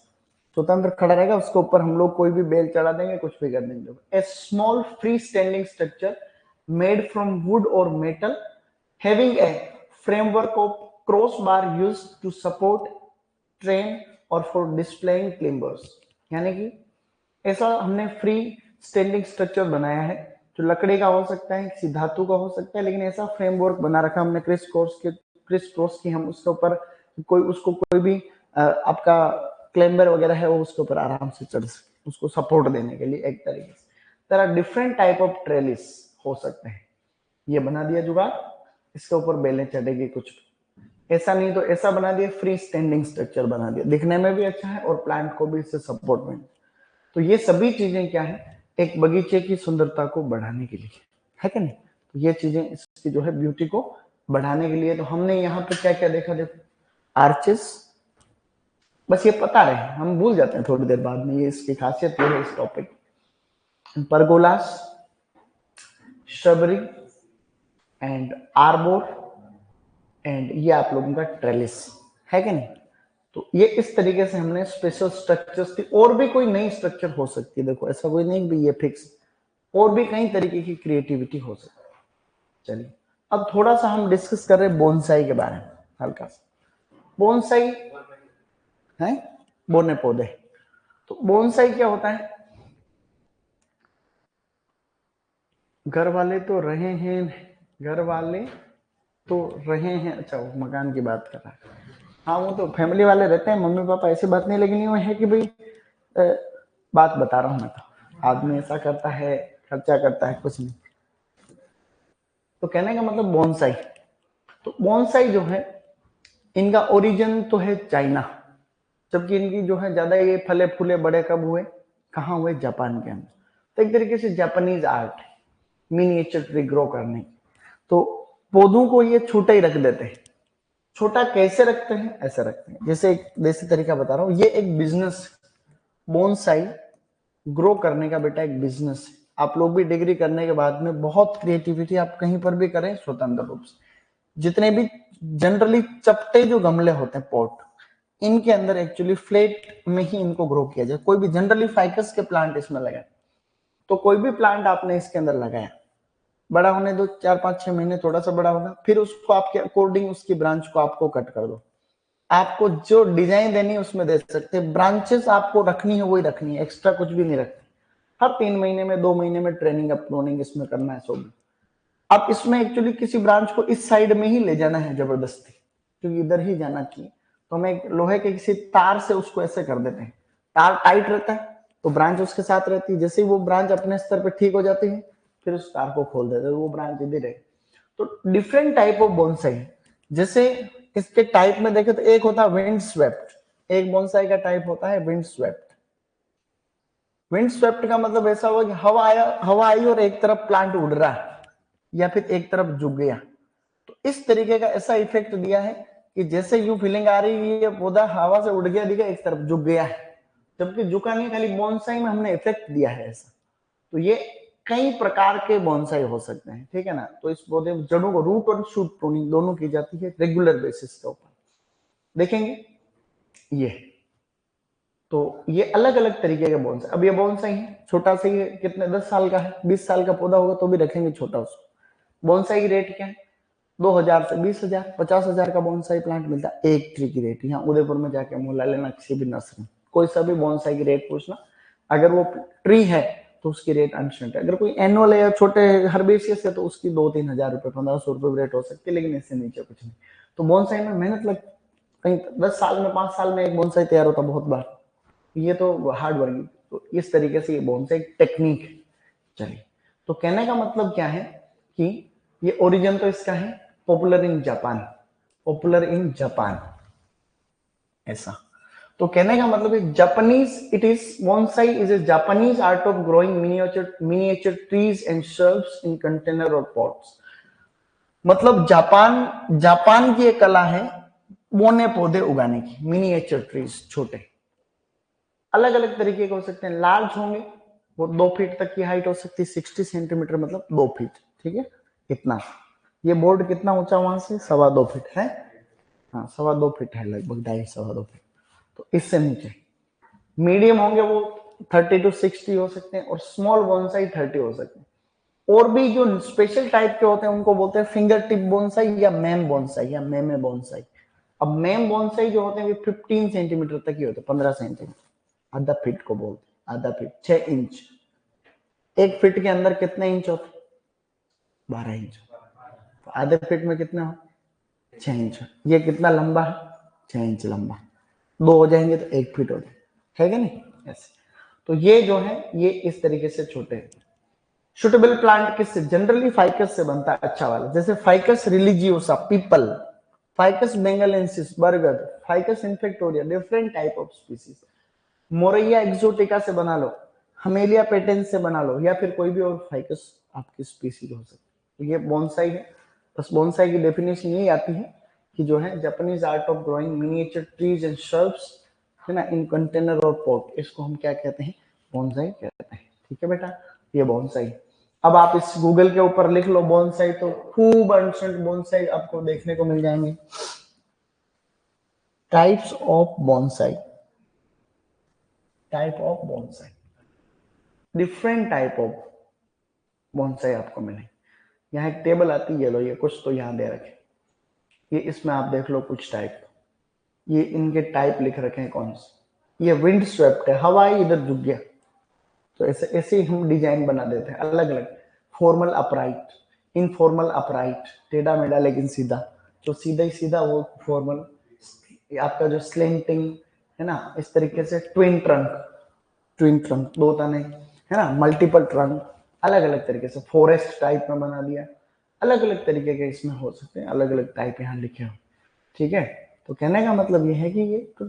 स्वतंत्र खड़ा रहेगा, उसके ऊपर हम लोग कोई भी बेल चढ़ा देंगे, कुछ भी कर देंगे। A small free standing structure made from wood और metal having a framework of cross bar used to support train और फॉर डिस्प्लेइंग क्लिम्बर्स, यानी कि ऐसा हमने फ्री स्टैंडिंग स्ट्रक्चर बनाया है जो लकड़ी का हो सकता है, किसी धातु का हो सकता है, लेकिन ऐसा फ्रेमवर्क बना रखा हमने क्रिस क्रॉस की, हम उसके ऊपर कोई उसको कोई भी आपका क्लेम्बर वगैरह है वो उसके ऊपर आराम से चढ़ सके, उसको सपोर्ट देने के लिए एक तरीके से। तरह डिफरेंट टाइप ऑफ ट्रेलिस हो सकते हैं, ये बना दिया जुगाड़, इसके ऊपर बेलें चढ़ेगी कुछ, ऐसा नहीं तो ऐसा बना दिया, फ्री स्टैंडिंग स्ट्रक्चर बना दिया, दिखने में भी अच्छा है और प्लांट को भी इससे सपोर्ट में। तो ये सभी चीजें क्या है, एक बगीचे की सुंदरता को बढ़ाने के लिए है कि नहीं, तो ये चीजें इसकी जो है ब्यूटी को बढ़ाने के लिए। तो हमने यहाँ पे क्या क्या देखा, देखो आर्चेस, बस ये पता रहे, हम भूल जाते हैं थोड़ी देर बाद में, ये इसकी खासियत ये है इस टॉपिक। परगोलास, श्रबरी एंड आर्बोर एंड ये आप लोगों का ट्रेलिस है कि नहीं। तो ये इस तरीके से हमने स्पेशल स्ट्रक्चर्स थी, और भी कोई नई स्ट्रक्चर हो सकती है, देखो ऐसा कोई नहीं भी ये फिक्स, और भी कई तरीके की क्रिएटिविटी हो सकती है। चलिए अब थोड़ा सा हम डिस्कस कर रहे हैं बोनसाई के बारे में, हल्का सा। बोनसाई है बोने पौधे, तो बोनसाई क्या होता है, घर वाले तो रहे हैं, घर वाले तो रहे हैं, अच्छा वो मकान की बात कर रहा है, हाँ वो तो फैमिली वाले रहते हैं, मम्मी पापा, ऐसी बात नहीं, लेकिन ये है कि भाई बात बता रहा हूँ मैं, तो आदमी ऐसा करता है, खर्चा करता है, कुछ नहीं। तो कहने का मतलब बोनसाई, तो बोनसाई जो है इनका ओरिजिन तो है चाइना, जबकि इनकी जो है ज्यादा ये फले फूले बड़े कब हुए, कहाँ हुए, जापान के अंदर। तो एक तरीके से Japanese art miniature tree grow करने, तो पौधों को ये छोटा ही रख देते हैं। छोटा कैसे रखते हैं, ऐसे रखते हैं, जैसे एक देसी तरीका बता रहा हूँ, ये एक बिजनेस, बोनसाई ग्रो करने का बेटा एक बिजनेस है। आप लोग भी डिग्री करने के बाद में बहुत क्रिएटिविटी आप कहीं पर भी करें स्वतंत्र रूप से, जितने भी जनरली चपटे जो गमले होते हैं पॉट, इनके अंदर एक्चुअली फ्लैट में ही इनको ग्रो किया जाए। कोई भी जनरली फाइकस के प्लांट इसमें लगाए, तो कोई भी प्लांट आपने इसके अंदर लगाया, बड़ा होने दो, 4-5-6 महीने थोड़ा सा बड़ा होगा, फिर उसको आपके अकॉर्डिंग उसकी ब्रांच को आपको कट कर दो, आपको जो डिजाइन देनी है उसमें दे सकते हैं, ब्रांचेस आपको रखनी है वही रखनी है, एक्स्ट्रा कुछ भी नहीं रखनी। हर 3 महीने में 2 महीने में ट्रेनिंग अप प्रोनिंग इसमें करना है सब। अब इसमें एक्चुअली किसी ब्रांच को इस साइड में ही ले जाना है जबरदस्ती, क्योंकि इधर ही जाना चाहिए, तो हम एक लोहे के किसी तार से उसको ऐसे कर देते हैं, तार टाइट रहता है तो ब्रांच उसके साथ रहती है, जैसे ही वो ब्रांच अपने स्तर पर ठीक हो जाती है फिर उस तार को खोल देते हैं, वो ब्रांच इधर है। तो डिफरेंट टाइप ऑफ बोनसाई, जैसे इसके टाइप में देखे तो एक होता है विंड स्वेप्ट, एक बोनसाई का टाइप होता है विंड स्वेप्ट। विंड स्वेप्ट का मतलब ऐसा हुआ कि हवा आई और एक तरफ प्लांट उड़ रहा है या फिर एक तरफ झुक गया, तो इस तरीके का ऐसा इफेक्ट दिया है कि जैसे यूं फीलिंग आ रही है ये पौधा हवा से उड़ गया दिखा, एक तरफ झुक गया है, जबकि झुका नहीं, खाली बोनसाई में हमने इफेक्ट दिया है ऐसा। तो ये कई प्रकार के बोनसाई हो सकते हैं, ठीक है ना। तो इस पौधे में जड़ों को रूट और शूट प्रूनिंग दोनों की जाती है रेगुलर बेसिस के ऊपर। देखेंगे ये, तो ये अलग अलग तरीके के बोनसाई। अब ये बोनसाई है, छोटा सा ही है, कितने 10 साल का है, 20 साल का पौधा होगा तो भी रखेंगे छोटा उसको। बोनसाई की रेट क्या है, 2000 से 20,000, 50,000 का बोनसाई प्लांट मिलता है एक ट्री की रेट। यहाँ उदयपुर में जाके मोला लेना, किसी भी नर्सरी कोई सा भी बोनसाई की रेट पूछना, अगर वो ट्री है तो उसकी रेट अनशंट है। अगर कोई एनुअल है या छोटे हर्बेशियस है तो उसकी 2-3 हजार रुपए, 1500 रुपए रेट हो सकती है, लेकिन इससे नीचे कुछ नहीं। तो बोनसाई में मेहनत लग, कहीं 10 साल में 5 साल में एक बोनसाई तैयार होता बहुत बार, ये तो हार्ड वर्किंग। तो इस तरीके से ये बोनसाई टेक्निक है। चलिए, तो कहने का मतलब क्या है कि ये ओरिजिन तो इसका है popular in Japan, popular in Japan ऐसा। तो कहने का मतलब है Japanese, it is bonsai is a Japanese art of growing miniature trees and shrubs in container और पॉट्स। मतलब जापान की एक कला है बोने पौधे उगाने की, मिनिएचर ट्रीज, छोटे अलग अलग तरीके के हो सकते हैं। लार्ज होंगे वो 2 फीट तक की हाइट हो सकती है, 60 सेंटीमीटर मतलब 2 फीट, ठीक है इतना। ये बोर्ड कितना ऊंचा वहां से, 2.25 फीट है, हाँ 2.25 फीट है, लगभग 2.5-2.25 फीट। तो इससे नीचे मीडियम होंगे वो 30 to 60 हो सकते हैं, और स्मॉल बोनसाई 30 हो सकते हैं। और भी जो स्पेशल टाइप के होते हैं उनको बोलते हैं फिंगर टिप बोनसाई या मैम बोनसाई या मेमे बोनसाई। अब मैम बोनसाई जो होते हैं 15 सेंटीमीटर तक ही होते हैं, 15 सेंटीमीटर, आधा फीट को बोलते हैं, आधा फीट 6 इंच। 1 फीट के अंदर कितने इंच होते, 12 इंच। तो आधे फीट में कितना हो, 6 इंच। ये कितना लंबा है, 6 इंच लंबा। 2 हो जाएंगे तो 1 फीट हो जाए, है कि नहीं ऐसे। तो ये जो है ये इस तरीके से छोटे हैं। सुटेबल प्लांट किससे, जनरली फाइकस से बनता है अच्छा वाला, जैसे फाइकस रिलीजियोसा पीपल, फाइकस बेंगलेंसिस बरगद, ficus infectoria, different type of species. Murraya exotica से बना लो, हमेलिया पेटेंस से बना लो, या फिर कोई भी और फाइकस आपकी स्पीसीज हो सकती है। ये बोनसाई है। बस बोनसाई की डेफिनेशन यही आती है कि जो है Japanese art of growing miniature trees and shrubs, है ना, इन कंटेनर और पॉट, इसको हम क्या कहते हैं, बोनसाई कहते हैं। ठीक है बेटा, ये बोनसाई। अब आप इस गूगल के ऊपर लिख लो बोनसाई, तो खूब अनशंट बोनसाई आपको देखने को मिल जाएंगे। Types of bonsai, type of bonsai, different type of bonsai आपको मिले। यहाँ एक टेबल आती है, ये लो, ये कुछ तो यहाँ दे रखे, ये इसमें आप देख लो कुछ टाइप, ये इनके टाइप लिख रखे हैं कौन से। ये विंड स्वेप्ट है, हवा ही इधर झुक गया, तो ऐसे ऐसे ही हम डिजाइन बना देते हैं अलग अलग। फॉर्मल अपराइट, इनफॉर्मल अपराइट, टेढ़ा मेढ़ा लेकिन सीधा, तो सीधा ही सीधा वो फॉर्मल। आपका जो स्लेंटिंग है ना, इस तरीके से ट्विन ट्रंक, ट्विन ट्रंक 2 तने, है ना, मल्टीपल ट्रंक, अलग अलग तरीके से फॉरेस्ट टाइप में बना दिया। अलग अलग तरीके के इसमें हो सकते हैं, अलग अलग टाइप यहाँ लिखे हो, ठीक है। तो कहने का मतलब ये है कि ये तो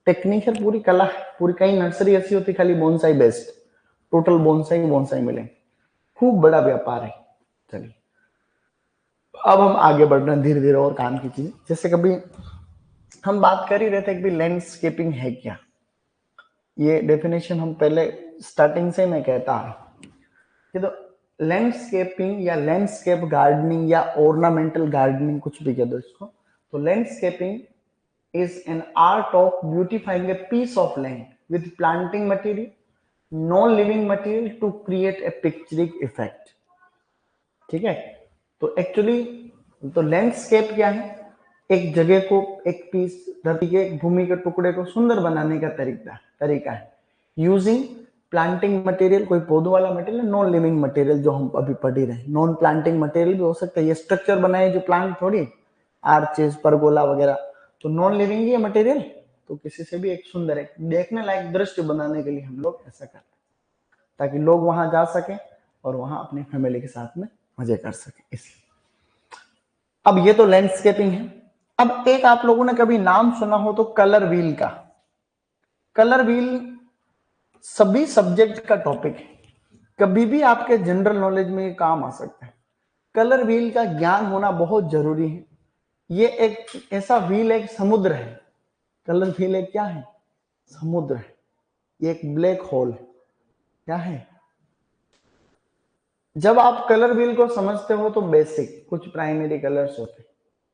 टेक्निक है, पूरी कला है, पूरी। कई नर्सरी ऐसी होती खाली bonsai based, total bonsai bonsai मिले, खूब बड़ा व्यापार है। चलिए अब हम आगे बढ़ रहे हैं धीरे धीरे और काम की चीजें। जैसे कभी हम बात कर ही रहे थे कि लैंडस्केपिंग है क्या, ये डेफिनेशन हम पहले स्टार्टिंग से मैं कहता हूं कि तो लैंडस्केपिंग या लैंडस्केप गार्डनिंग या ऑर्नामेंटल गार्डनिंग, कुछ भी कह दो इसको, तो landscaping is an art of beautifying a piece of land with planting material, non-living material to create a picturesque effect. ठीक है, तो एक्चुअली तो लैंडस्केप क्या है, एक जगह को, एक पीस धरती के, एक भूमि के टुकड़े को सुंदर बनाने का तरीका है यूजिंग प्लांटिंग मटेरियल, कोई पौधों वाला मटेरियल, नॉन लिविंग मटेरियल जो हम अभी पढ़ ही रहे। नॉन प्लांटिंग मटेरियल भी हो सकता है, ये स्ट्रक्चर बनाए जो प्लांट थोड़ी, आर्चेस परगोला वगैरह, तो नॉन लिविंग ही है मटेरियल। तो किसी से भी एक सुंदर, एक देखने लायक दृश्य बनाने के लिए हम लोग ऐसा करते हैं, ताकि लोग वहां जा सके और वहां अपनी फैमिली के साथ में मजे कर सके, इसलिए। अब ये तो लैंडस्केपिंग है। अब एक आप लोगों ने कभी नाम सुना हो तो कलर व्हील का। कलर व्हील सभी सब्जेक्ट का टॉपिक है, कभी भी आपके जनरल नॉलेज में ये काम आ सकता है। कलर व्हील का ज्ञान होना बहुत जरूरी है। ये एक ऐसा व्हील, एक समुद्र है। कलर व्हील एक क्या है? समुद्र है। ये एक ब्लैक होल है। क्या है? जब आप कलर व्हील को समझते हो तो बेसिक कुछ प्राइमरी कलर्स होते हैं,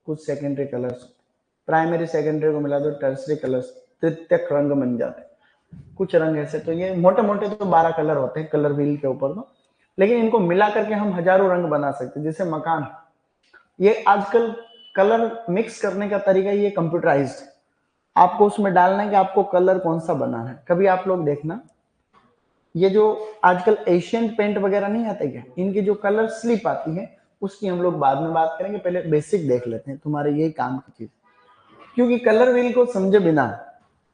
कुछ सेकेंडरी कलर्स होते हैं। प्राइमरी सेकेंडरी को मिला दो टर्सरी कलर्स, तृतीयक रंग बन जाते हैं। कुछ रंग ऐसे, तो ये मोटे मोटे तो 12 कलर होते हैं कलर व्हील के ऊपर तो, लेकिन इनको मिला करके हम हजारों रंग बना सकते हैं। जैसे मकान, ये आजकल कलर मिक्स करने का तरीका ये कंप्यूटराइज्ड है। आपको उसमें डालना है कि आपको कलर कौन सा बनाना है। कभी आप लोग देखना, ये जो आजकल एशियन पेंट वगैरह नहीं आते क्या, इनकी जो कलर स्लिप आती है उसकी हम लोग बाद में बात करेंगे, पहले बेसिक देख लेते हैं, तुम्हारे यही काम की चीज। क्योंकि कलर व्हील को समझे बिना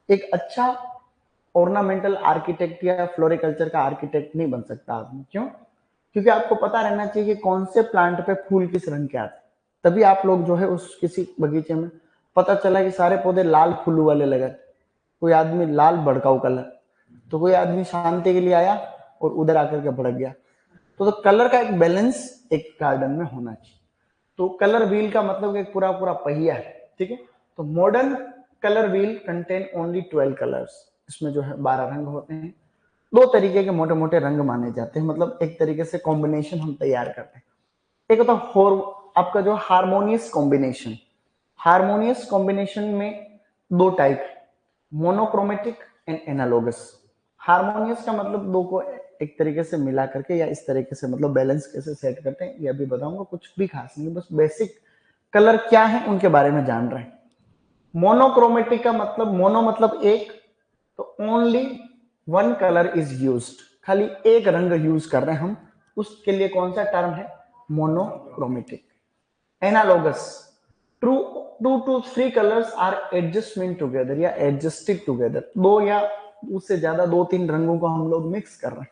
एक अच्छा ऑर्नामेंटल आर्किटेक्ट या फ्लोरिकल्चर का आर्किटेक्ट नहीं बन सकता आदमी। क्यों? क्योंकि आपको पता रहना चाहिए कि कौन से प्लांट पे फूल किस रंग के आते, तभी आप लोग जो है उस किसी बगीचे में पता चला कि सारे पौधे लाल फूल वाले लगे, कोई आदमी लाल भड़काऊ कलर, तो कोई आदमी शांति के लिए आया और उधर आकर के भड़क गया। तो कलर का एक बैलेंस एक गार्डन में होना चाहिए। तो कलर व्हील का मतलब एक पूरा पूरा पहिया है, ठीक है। तो modern colour wheel contain only 12 colours. इसमें जो है 12 रंग होते हैं। दो तरीके के मोटे मोटे रंग माने जाते हैं, मतलब एक तरीके से कॉम्बिनेशन हम तैयार करते हैं। एक होता है आपका जो हारमोनियस कॉम्बिनेशन। हारमोनियस कॉम्बिनेशन में दो टाइप है, मोनोक्रोमेटिक एंड एनालॉगस। हारमोनियस का मतलब दो को एक तरीके से मिला करके या इस तरीके से, मतलब बैलेंस कैसे सेट करते हैं ये अभी बताऊंगा, कुछ भी खास नहीं, बस बेसिक कलर क्या है उनके बारे में जान रहे हैं। मोनोक्रोमेटिक का मतलब, मोनो मतलब एक, तो only one colour is used, खाली एक रंग यूज कर रहे हैं हम, उसके लिए कौन सा टर्म है? Monochromatic. Analogous, two two two three colours are adjustment together या एडजस्टेड टुगेदर, दो या उससे ज्यादा दो तीन रंगों को हम लोग मिक्स कर रहे हैं,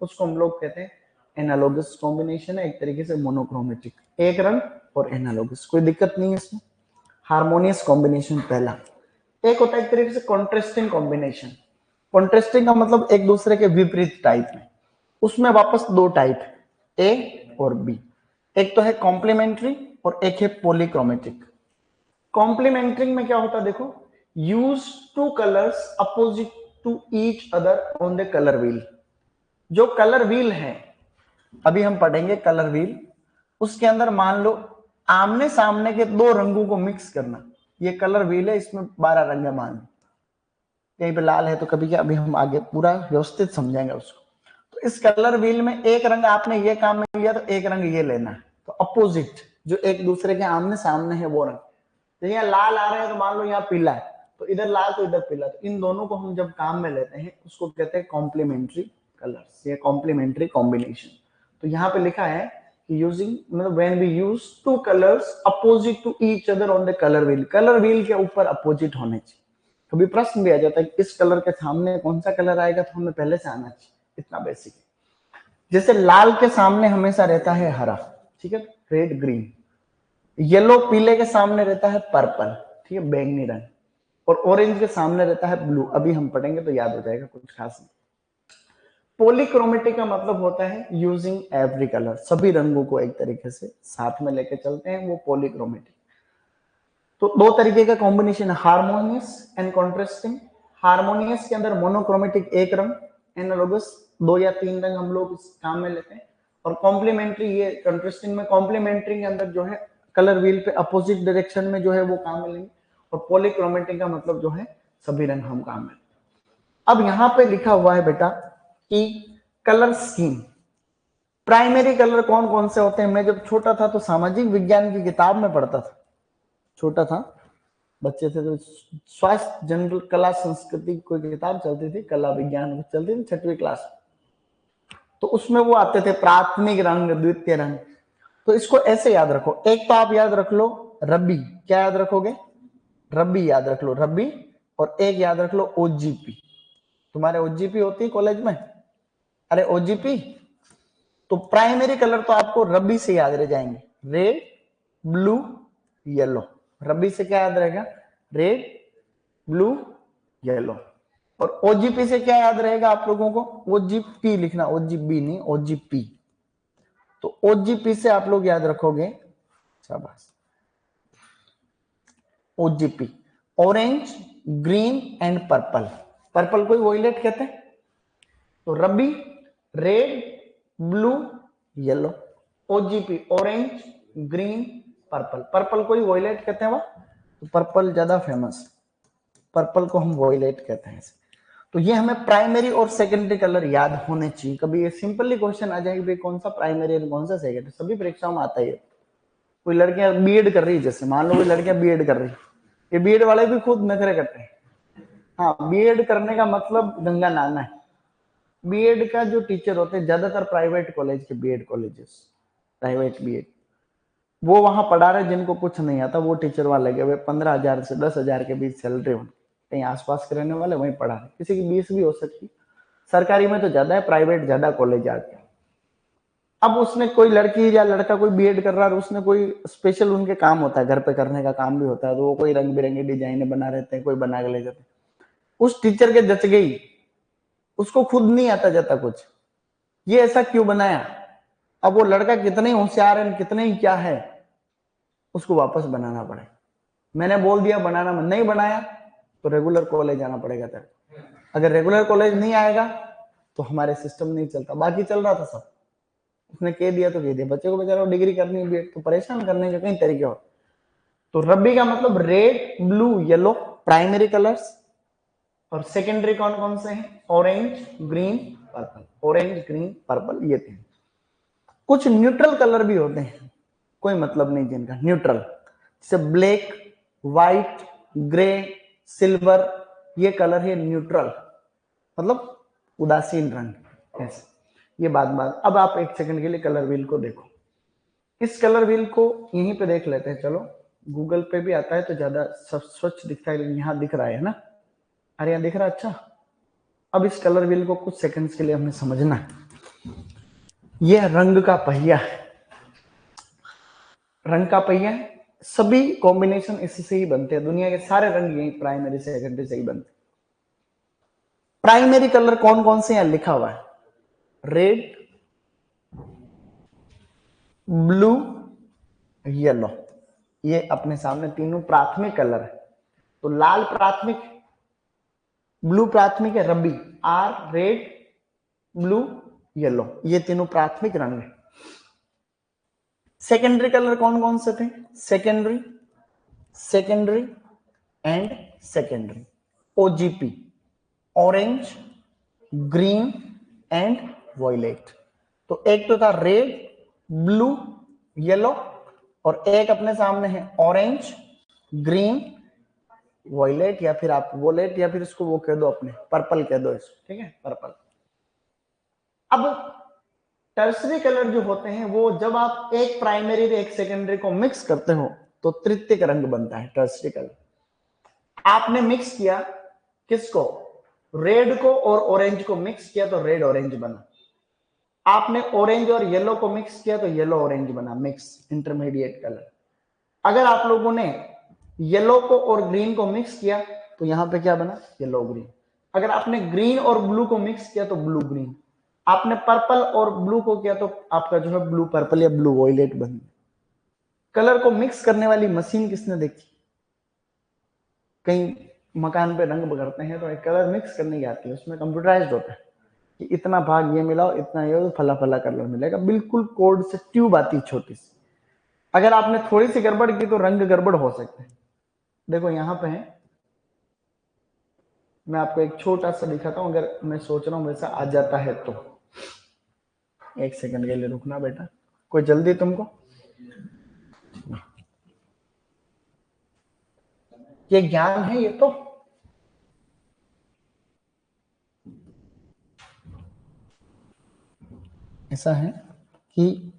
उसको हम लोग कहते हैं एनालॉगस कॉम्बिनेशन है। एक तरीके से मोनोक्रोमेटिक, एक रंग और एनालॉगस, कोई दिक्कत नहीं है इसमें। हारमोनियस कॉम्बिनेशन पहला। एक होता है एक तरीके से कॉन्ट्रास्टिंग कॉम्बिनेशन। कॉन्ट्रास्टिंग का मतलब एक दूसरे के विपरीत टाइप में, उसमें वापस दो टाइप है, ए और बी। एक तो है कॉम्प्लीमेंट्री और एक है पॉलीक्रोमेटिक। कॉम्प्लीमेंट्री में क्या होता है देखो, use two colours opposite to each other on the colour wheel. जो कलर व्हील है, अभी हम पढ़ेंगे कलर व्हील, उसके अंदर मान लो आमने सामने के दो रंगों को मिक्स करना। ये कलर व्हील है, इसमें 12 रंग है मान लो, कहीं पे लाल है तो कभी क्या, अभी हम आगे पूरा व्यवस्थित समझेंगे उसको। तो इस कलर व्हील में एक रंग आपने ये काम में लिया तो एक रंग ये लेना है, तो अपोजिट जो एक दूसरे के आमने सामने है वो रंग। तो यहाँ लाल आ रहे हैं तो मान लो यहाँ पीला है, तो इधर लाल तो इधर पीला, तो इन दोनों को हम जब काम में लेते हैं उसको कहते हैं कॉम्प्लीमेंट्री कलर्स या कॉम्प्लीमेंट्री कॉम्बिनेशन। तो यहाँ पे लिखा है कि यूजिंग, मतलब when we use two colours opposite to each other on the colour wheel. Colour wheel के ऊपर अपोजिट होने चाहिए। कभी प्रश्न भी आ जाता है इस कलर के सामने कौन सा कलर आएगा, तो हमें पहले से आना चाहिए, इतना बेसिक है। जैसे लाल के सामने हमेशा रहता है हरा, ठीक है, रेड ग्रीन। येलो पीले के सामने रहता है पर्पल, ठीक है, बैंगनी रंग। और ऑरेंज के सामने रहता है ब्लू, अभी हम पढ़ेंगे तो याद हो जाएगा, कुछ खास नहीं। पॉलीक्रोमेटिक का मतलब होता है यूजिंग एवरी कलर, सभी रंगों को एक तरीके से साथ में लेके चलते हैं, वो पॉलीक्रोमेटिक। तो दो तरीके का कॉम्बिनेशन है, हारमोनियस एंड कॉन्ट्रास्टिंग। हारमोनियस के अंदर मोनोक्रोमेटिक एक रंग, एनालॉगस दो या तीन रंग हम लोग इस काम में लेते हैं। और कॉम्प्लीमेंट्री ये कंट्रास्टिंग में, कॉम्प्लीमेंट्री के अंदर जो है कलर व्हील पे अपोजिट डायरेक्शन में जो है वो काम में लेंगे। और पॉलीक्रोमेटिक का मतलब जो है सभी रंग हम काम में। अब यहाँ पे लिखा हुआ है बेटा कि कलर स्कीम, प्राइमरी कलर कौन कौन से होते हैं। मैं जब छोटा था तो सामाजिक विज्ञान की किताब में पढ़ता था, छोटा था, बच्चे थे तो स्वास्थ्य जनरल कला संस्कृति कोई किताब चलती थी, कला विज्ञान चलती थी 6वीं क्लास, तो उसमें वो आते थे प्राथमिक रंग, द्वितीय रंग। तो इसको ऐसे याद रखो, एक तो आप याद रख लो रबी, क्या याद रखोगे? रबी याद रख लो, रबी। और एक याद रख लो ओजीपी। तुम्हारे ओजीपी होती है कॉलेज में, अरे ओजीपी। तो प्राइमरी कलर तो आपको रबी से याद रह जाएंगे, रेड, ब्लू, येलो। रबी से क्या याद रहेगा? Red, blue, yellow. और ओजीपी से क्या याद रहेगा आप लोगों को? ओजीपी लिखना, ओजीबी नहीं, ओजीपी। तो ओजीपी से आप लोग याद रखोगे, शाबाश, OGP, orange, green and purple. Purple को वॉयलेट कहते हैं। तो रबी, red, blue, yellow. OGP, orange, green, purple. Purple को ही वॉयलेट कहते हैं। वह तो पर्पल ज्यादा फेमस, पर्पल को हम वॉयलेट कहते हैं। तो ये हमें प्राइमरी और सेकेंडरी कलर याद होने चाहिए। कभी ये सिंपली क्वेश्चन आ जाएगी भाई कौन सा प्राइमरी और कौन सा सेकेंडरी, सभी परीक्षाओं में आता है। कोई लड़कियां बीएड कर रही है, जैसे मान लो कोई लड़कियां बीएड कर रही है, ये बीएड वाले भी खुद नखरे करते हैं। हाँ, बीएड करने का मतलब गंगा नहाना है। बीएड का जो टीचर होते हैं ज्यादातर प्राइवेट कॉलेज के बीएड कॉलेजेस, प्राइवेट बीएड, वो वहां पढ़ा रहे जिनको कुछ नहीं आता, वो टीचर वहां लगे हुए 15,000 से 10,000 के बीच सैलरी उनकी, कहीं आसपास के रहने वाले वहीं पढ़ा रहे। किसी की 20 भी हो सकती, सरकारी में तो ज्यादा है, प्राइवेट ज्यादा कॉलेज आके। अब उसने कोई लड़की या लड़का कोई बीएड कर रहा है, उसने कोई स्पेशल उनके काम होता है, घर पे करने का काम भी होता है, तो वो कोई रंग बिरंगे डिजाइन बना रहते हैं, कोई बना के ले जाते हैं। उस टीचर के जच गई, उसको खुद नहीं आता जाता कुछ, ये ऐसा क्यों बनाया? अब वो लड़का कितने होशियार है, कितने ही क्या है, उसको वापस बनाना पड़े। मैंने बोल दिया बनाना, में नहीं बनाया तो रेगुलर कॉलेज जाना पड़ेगा तेरे। अगर रेगुलर कॉलेज नहीं आएगा तो हमारे सिस्टम नहीं चलता। बाकी चल रहा था सब, उसने कह दिया तो कह दिया, बच्चे को बेचारा डिग्री करनी है तो परेशान करने के कई तरीके हो। तो रबी का मतलब red, blue, yellow primary colours, और सेकेंडरी कौन कौन से हैं? Orange, green, purple. Orange, green, purple, ये तीन। कुछ न्यूट्रल कलर भी होते हैं, कोई मतलब नहीं जिनका, न्यूट्रल, जैसे ब्लैक, व्हाइट, ग्रे, सिल्वर, ये कलर है न्यूट्रल, मतलब उदासीन रंग। ऐसे ये बात। अब आप एक सेकंड के लिए कलर व्हील को देखो। इस कलर व्हील को यहीं पे देख लेते हैं, चलो गूगल पे भी आता है तो ज्यादा स्वच्छ दिखता है, यहाँ दिख रहा है ना, अरे यहाँ दिख रहा है। अच्छा, अब इस कलर व्हील को कुछ सेकंड्स के लिए हमें समझना है। यह रंग का पहिया है, रंग का पहिया है, सभी कॉम्बिनेशन इससे ही बनते हैं, दुनिया के सारे रंग यही प्राइमरी सेकेंडरी से ही बनते हैं। प्राइमरी कलर कौन कौन से यहां लिखा हुआ है? रेड, ब्लू, येलो, ये अपने सामने तीनों प्राथमिक कलर है। तो लाल प्राथमिक, ब्लू प्राथमिक है, रबी, आर, रेड, ब्लू, येलो, ये तीनों प्राथमिक रंग है। सेकेंडरी कलर कौन कौन से थे? Secondary, secondary and secondary, OGP, orange, green and violet. तो एक तो था रेड, ब्लू, येलो, और एक अपने सामने है ऑरेंज, ग्रीन, वॉयलेट, या फिर आप वॉलेट, या फिर इसको वो कह दो, अपने पर्पल कह दो इसको, ठीक है, पर्पल। अब टर्सरी कलर जो होते हैं वो जब आप एक प्राइमरी और एक सेकेंडरी को मिक्स करते हो तो तृतीयक रंग बनता है, टर्सरी कलर। आपने मिक्स किया किसको? रेड को और ऑरेंज को मिक्स किया तो रेड ऑरेंज बना। आपने ऑरेंज और येलो को मिक्स किया तो येलो ऑरेंज बना, मिक्स इंटरमीडिएट कलर। अगर आप लोगों ने येलो को और ग्रीन को मिक्स किया तो यहां पे क्या बना? Yellow green. अगर आपने ग्रीन और ब्लू को मिक्स किया तो ब्लू ग्रीन। आपने पर्पल और ब्लू को किया तो आपका जो है ब्लू पर्पल या ब्लू वॉयलेट बन। कलर को मिक्स करने वाली मशीन किसने देखी? कहीं मकान पे रंग करते हैं तो एक कलर मिक्स करने की आती है, उसमें कंप्यूटराइज्ड होता है कि इतना भाग ये मिलाओ, इतना ये तो फला फला कलर मिलेगा, बिल्कुल कोड से ट्यूब आती छोटी सी। अगर आपने थोड़ी सी गड़बड़ की तो रंग गड़बड़ हो सकते हैं। देखो यहां पे है, मैं आपको एक छोटा सा दिखाता हूं, अगर मैं सोच रहा हूं वैसा आ जाता है तो। एक सेकंड के लिए रुकना बेटा, कोई जल्दी तुमको? ये ज्ञान है ये तो। ऐसा है कि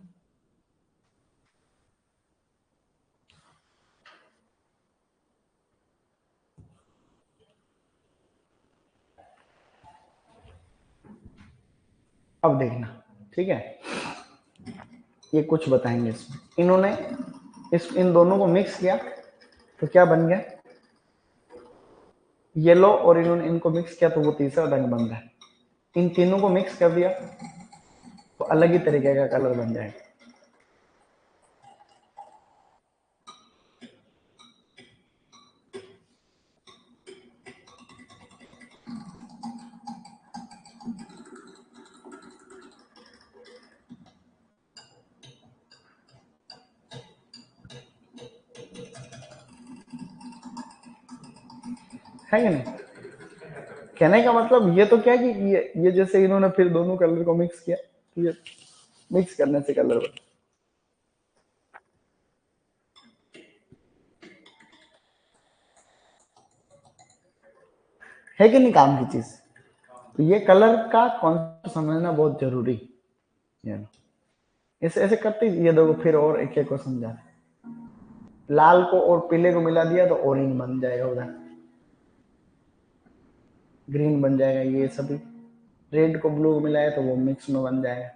अब देखना, ठीक है, ये कुछ बताएंगे इसमें। इन्होंने इन दोनों को मिक्स किया, तो क्या बन गया, येलो और इन्होंने इनको मिक्स किया तो वो तीसरा रंग बन रहा है। इन तीनों को मिक्स कर दिया तो अलग ही तरीके का कलर बन जाएगा। है कि नहीं? कहने का मतलब ये तो क्या कि ये जैसे इन्होंने फिर दोनों कलर को मिक्स किया तो ये मिक्स करने से कलर बना। है कि नहीं काम की चीज? तो ये कलर का कॉन्सेप्ट समझना बहुत जरूरी है। ऐसे ऐसे करते ये देखो फिर और एक एक को समझा, लाल को और पीले को मिला दिया तो ऑरेंज बन जाएगा, उधर ग्रीन बन जाएगा, ये सभी रेड को ब्लू को मिलाया तो वो मिक्स में बन जाएगा।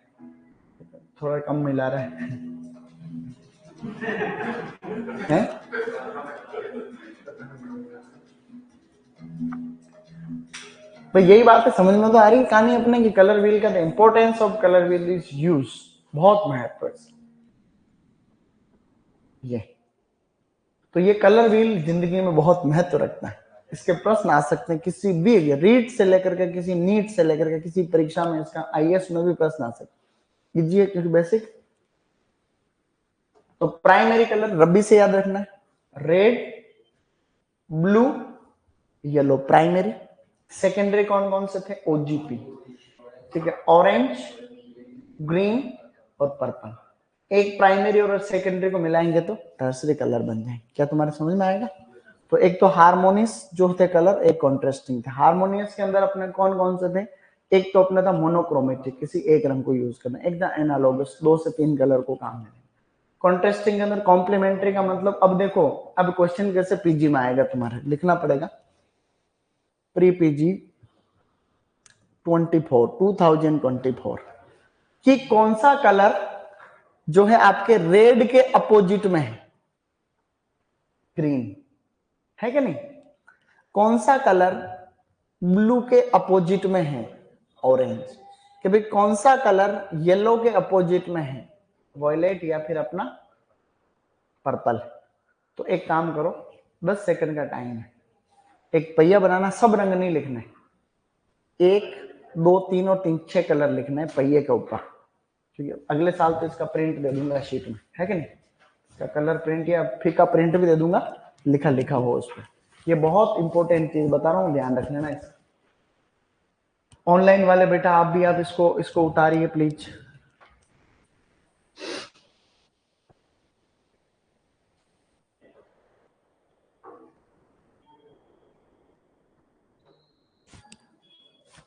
थोड़ा कम मिला रहा है? तो यही बात है, समझ में तो आ रही कहानी अपने की कलर व्हील का importance of colour wheel is use, बहुत महत्व है ये। तो ये कलर व्हील जिंदगी में बहुत महत्व रखता है। इसके प्रश्न आ सकते हैं किसी भी रीट से लेकर के, किसी नीट से लेकर के, किसी परीक्षा में इसका आईएएस में भी प्रश्न आ सकते लीजिए क्योंकि बेसिक। तो प्राइमरी कलर रबी से याद रखना है, red blue yellow primary. Secondary कौन कौन से थे, ओजीपी, ठीक है, ऑरेंज ग्रीन और पर्पल। एक प्राइमरी और सेकेंडरी को मिलाएंगे तो टर्सरी कलर बन जाएंगे। क्या तुम्हारे समझ में आएगा? तो एक तो हार्मोनियस जो थे कलर, एक कॉन्ट्रास्टिंग थे। हार्मोनियस के अंदर अपने कौन कौन से थे, एक तो अपना था मोनोक्रोमेटिक, किसी एक रंग को यूज करना, एक था एनालॉगस, 2 से 3 कलर को काम है। कॉन्ट्रास्टिंग के अंदर कॉम्प्लीमेंट्री का मतलब, अब देखो अब क्वेश्चन कैसे पीजी में आएगा, तुम्हारे लिखना पड़ेगा प्री पीजी 2024 कि कौन सा कलर जो है आपके रेड के अपोजिट में है, ग्रीन, है कि नहीं? कौन सा कलर ब्लू के अपोजिट में है, ऑरेंज। कि भाई कौन सा कलर येलो के अपोजिट में है, वॉयलेट या फिर अपना पर्पल। तो एक काम करो, 10 सेकंड का टाइम है, एक पहिया बनाना, सब रंग नहीं लिखना है, 1 2 3 और 3 6 कलर लिखना है पहिए के ऊपर, क्योंकि अगले साल तो इसका प्रिंट दे दूंगा शीट में, है कि नहीं? इसका कलर प्रिंट या फीका प्रिंट भी दे दूंगा, लिखा लिखा हो उस पर। ये बहुत इंपॉर्टेंट चीज बता रहा हूँ, ध्यान रख लेना इस। ऑनलाइन वाले बेटा आप भी आप इसको उतारिए प्लीज।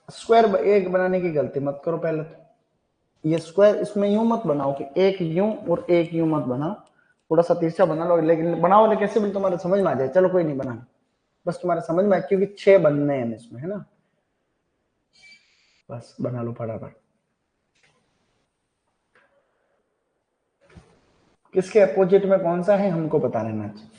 स्क्वायर एक बनाने की गलती मत करो, पहले तो ये स्क्वायर इसमें यूं मत बनाओ कि एक यूं और एक यूं मत बनाओ, थोड़ा सा तिरछा बना लो, लेकिन बनाओ लेकिन कैसे भी तुम्हारे समझ में आ जाए। चलो कोई नहीं बनाना, बस तुम्हारे समझ में आए, क्योंकि 6 बनने हैं इसमें, है ना? बस बना लो फटाफट। किसके अपोजिट में कौन सा है हमको बता लेना चाहिए।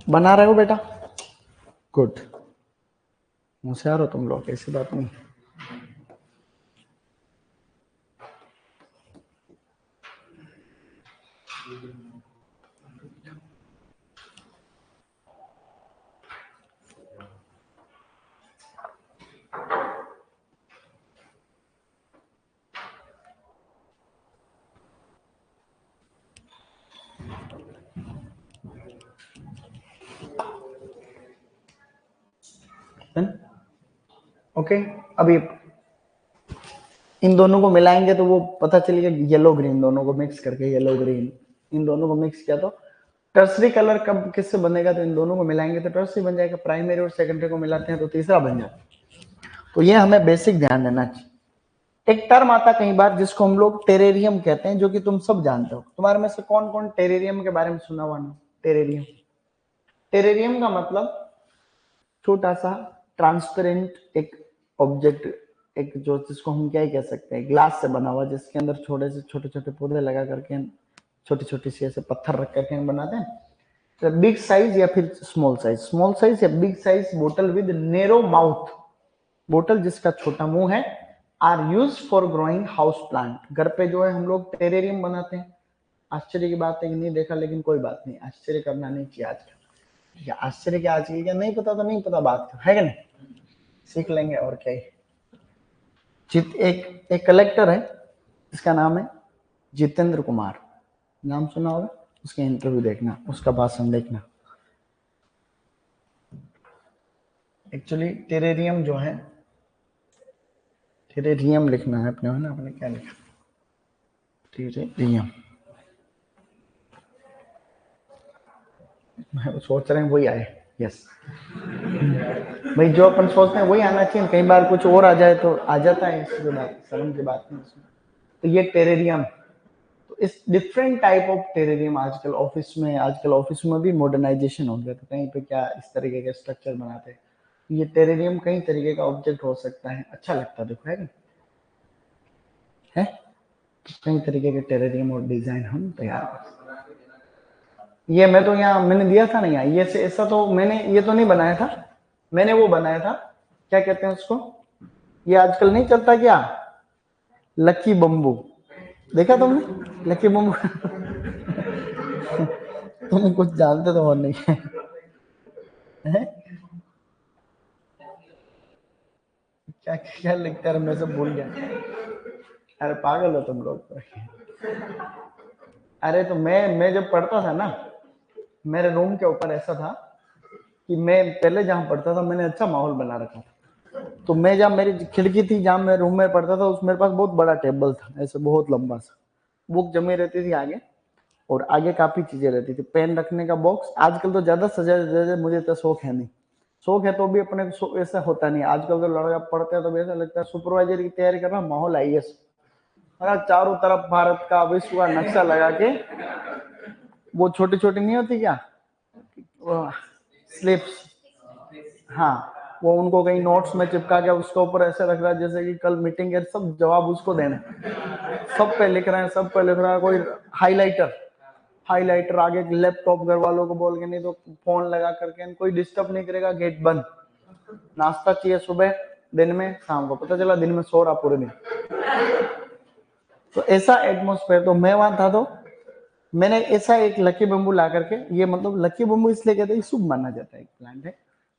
बना रहे हो बेटा? गुड, होशियार हो तुम लोग, ऐसी बात नहीं। ओके, अभी इन दोनों को मिलाएंगे तो वो पता चलेगा येलो ग्रीन, दोनों को मिक्स करके येलो ग्रीन, इन दोनों को मिक्स किया तो टर्सरी कलर कब किससे बनेगा, तो इन दोनों को मिलाएंगे तो टर्सरी बन जाएगा। प्राइमरी और सेकेंडरी को मिलाते हैं तो तीसरा बन जाता है। तो ये हमें बेसिक ध्यान देना चाहिए। एक टर्म आता कई बार जिसको हम लोग टेरेरियम कहते हैं, जो कि तुम सब जानते हो। तुम्हारे में से कौन कौन टेरेरियम के बारे में सुना हुआ ना? टेरेरियम, टेरेरियम का मतलब छोटा सा ट्रांसपेरेंट एक ऑब्जेक्ट, एक जो जिसको हम क्या ही कह सकते हैं, ग्लास से बना हुआ, जिसके अंदर छोटे छोटे पौधे लगा करके छोटी छोटी सी ऐसे पत्थर रख करके हम बनाते हैं। तो बिग साइज या फिर स्मॉल साइज या बिग साइज बोतल विद नेरो माउथ, बोतल जिसका छोटा मुंह है, are use for growing house plant. घर पे जो है हम लोग टेरेरियम बनाते हैं। आश्चर्य की बात है कि नहीं देखा, लेकिन कोई बात नहीं, आश्चर्य करना नहीं चाहिए आजकल। आश्चर्य क्या आज की क्या नहीं पता तो नहीं पता, बात है कि नहीं, सीख लेंगे और क्या ही। एक कलेक्टर है, इसका नाम है जितेंद्र कुमार, नाम सुना होगा, उसके इंटरव्यू देखना, उसका भाषण देखना। एक्चुअली टेरेरियम जो है, टेरेरियम लिखना है अपने, है ना, आपने क्या लिखा, टेरेरियम, सोच रहे हैं वही आए, यस भाई, जो अपन सोचते हैं वही आना चाहिए, कई बार कुछ और आ जाए तो आ जाता है, इसकी बात शर्म की बात नहीं इसमें। तो ये टेरेरियम, तो इस डिफरेंट टाइप ऑफ टेरेरियम आजकल ऑफिस में भी मॉडर्नाइजेशन हो गया, तो कहीं पे क्या इस तरीके के स्ट्रक्चर बनाते हैं। ये टेरेरियम कई तरीके का ऑब्जेक्ट हो सकता है, अच्छा लगता है, देखो है कई तरीके के टेरेरियम और डिजाइन हम तैयार कर सकते हैं। ये मैं तो यहाँ मैंने दिया था ना, यहाँ ये से ऐसा तो मैंने ये तो नहीं बनाया था, मैंने वो बनाया था, क्या कहते हैं उसको, ये आजकल नहीं चलता क्या, लकी बम्बू, देखा तुमने लकी बम्बू तुम कुछ जानते तो और नहीं है? क्या क्या लिखता है, मैं सब भूल गया। अरे पागल हो तुम लोग तो। अरे तो मैं जब पढ़ता था ना, मेरे रूम के ऊपर ऐसा था कि मैं पहले जहाँ पढ़ता था मैंने अच्छा माहौल बना रखा था, तो मैं जहाँ मेरी खिड़की थी, जहाँ मैं रूम में पढ़ता था, उस मेरे पास बहुत बड़ा टेबल था, ऐसे बहुत लंबा सा, बुक जमी रहती थी आगे, और आगे काफी चीजें रहती थी, पेन रखने का बॉक्स। आजकल तो ज्यादा सजा, मुझे तो शौक है नहीं, शौक है तो भी अपने ऐसा होता नहीं। आजकल तो लड़का पढ़ते हैं तो ऐसा लगता है सुपरवाइजर की तैयारी कर रहा, माहौल आईएएस, चारों तरफ भारत का विश्व का नक्शा लगा के, वो छोटी छोटी नहीं होती क्या स्लिप्स, हाँ, वो उनको कहीं नोट्स में चिपका के उसके ऊपर ऐसे रख रहा है जैसे कि कल मीटिंग है, सब जवाब उसको देने, सब पे लिख रहे हैं, सब पे लिख रहा है। कोई हाईलाइटर आगे लैपटॉप घर वालों को बोल के, नहीं तो फोन लगा करके, कोई डिस्टर्ब नहीं करेगा, गेट बंद, नाश्ता चाहिए सुबह, दिन में, शाम को, पता चला दिन में सो रहा पूरे दिन। तो ऐसा एटमोस्फेयर, तो मैं वहां था, तो मैंने ऐसा एक लकी बम्बू ला करके, ये मतलब लकी बम्बू इसलिए कहते हैं शुभ माना जाता है, एक प्लांट है,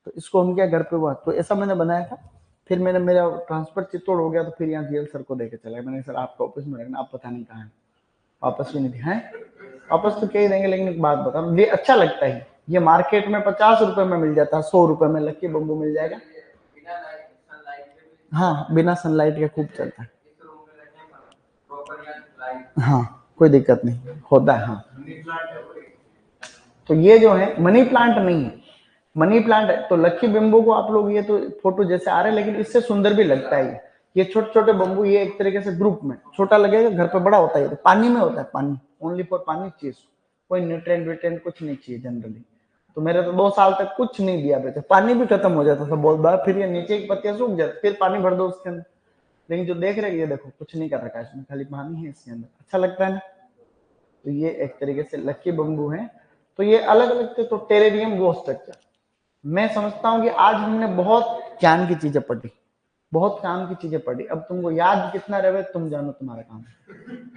तो इसको हम क्या घर पे हुआ, तो ऐसा मैंने बनाया था। फिर मैंने, मेरा ट्रांसफर चित्तौड़ हो गया, तो फिर यहाँ जीएल सर को देके चला, मैंने सर आपका ऑफिस में रखना, आप पता नहीं कहाँ है, वापस भी नहीं दिया है, वापस तो क्या ही देंगे, लेकिन एक बात बता, ये अच्छा लगता है, ये मार्केट में 50 रुपए में मिल जाता है, 100 रुपए में लकी बम्बू मिल जाएगा। हाँ बिना सनलाइट के खूब चलता है, हाँ कोई दिक्कत नहीं होता है, हाँ। तो ये जो है मनी प्लांट नहीं है, मनी प्लांट है तो लकी बम्बू को आप लोग, ये तो फोटो जैसे आ रहे हैं, लेकिन इससे सुंदर भी लगता है ये छोटे छोटे बम्बू, ये एक तरीके से ग्रुप में छोटा लगेगा, घर पे बड़ा होता है, तो पानी में होता है, पानी ओनली फॉर पानी चाहिए, कोई न्यूट्रिएंट व्यूट्रिएंट कुछ नहीं चाहिए जनरली। तो मेरे तो 2 साल तक कुछ नहीं दिया बेटे, पानी भी खत्म हो जाता था बहुत बार, फिर ये नीचे की पत्तियां सूख जाती, फिर पानी भर दो उसके अंदर, लेकिन जो देख रहे हैं ये देखो कुछ नहीं कर रखा है इसमें, खाली पानी है इसके अंदर, अच्छा लगता है ना। तो ये एक तरीके से लकी बम्बू है। तो ये अलग अलग थे, तो टेरेरियम वो स्ट्रक्चर। मैं समझता हूँ कि आज हमने बहुत ज्ञान की चीजें पढ़ी, बहुत काम की चीजें पढ़ी, अब तुमको याद कितना रहे तुम जानो, तुम्हारा काम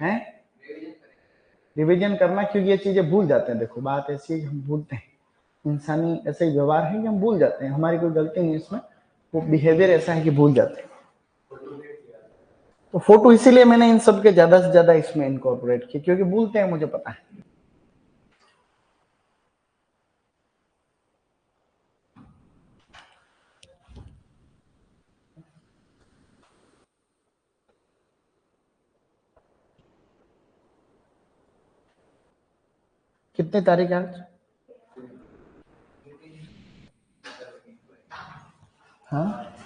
है रिवीजन करना, क्योंकि ये चीजें भूल जाते हैं। देखो बात ऐसी है कि हम भूलते हैं, इंसानी ऐसे ही व्यवहार है कि हम भूल जाते हैं, हमारी कोई गलती नहीं इसमें, वो बिहेवियर ऐसा है कि भूल जाते हैं। तो फोटो इसीलिए मैंने इन सब के ज्यादा से ज्यादा इसमें इनकॉर्पोरेट किया, क्योंकि भूलते हैं, मुझे पता है। कितनी तारीख है आज? हाँ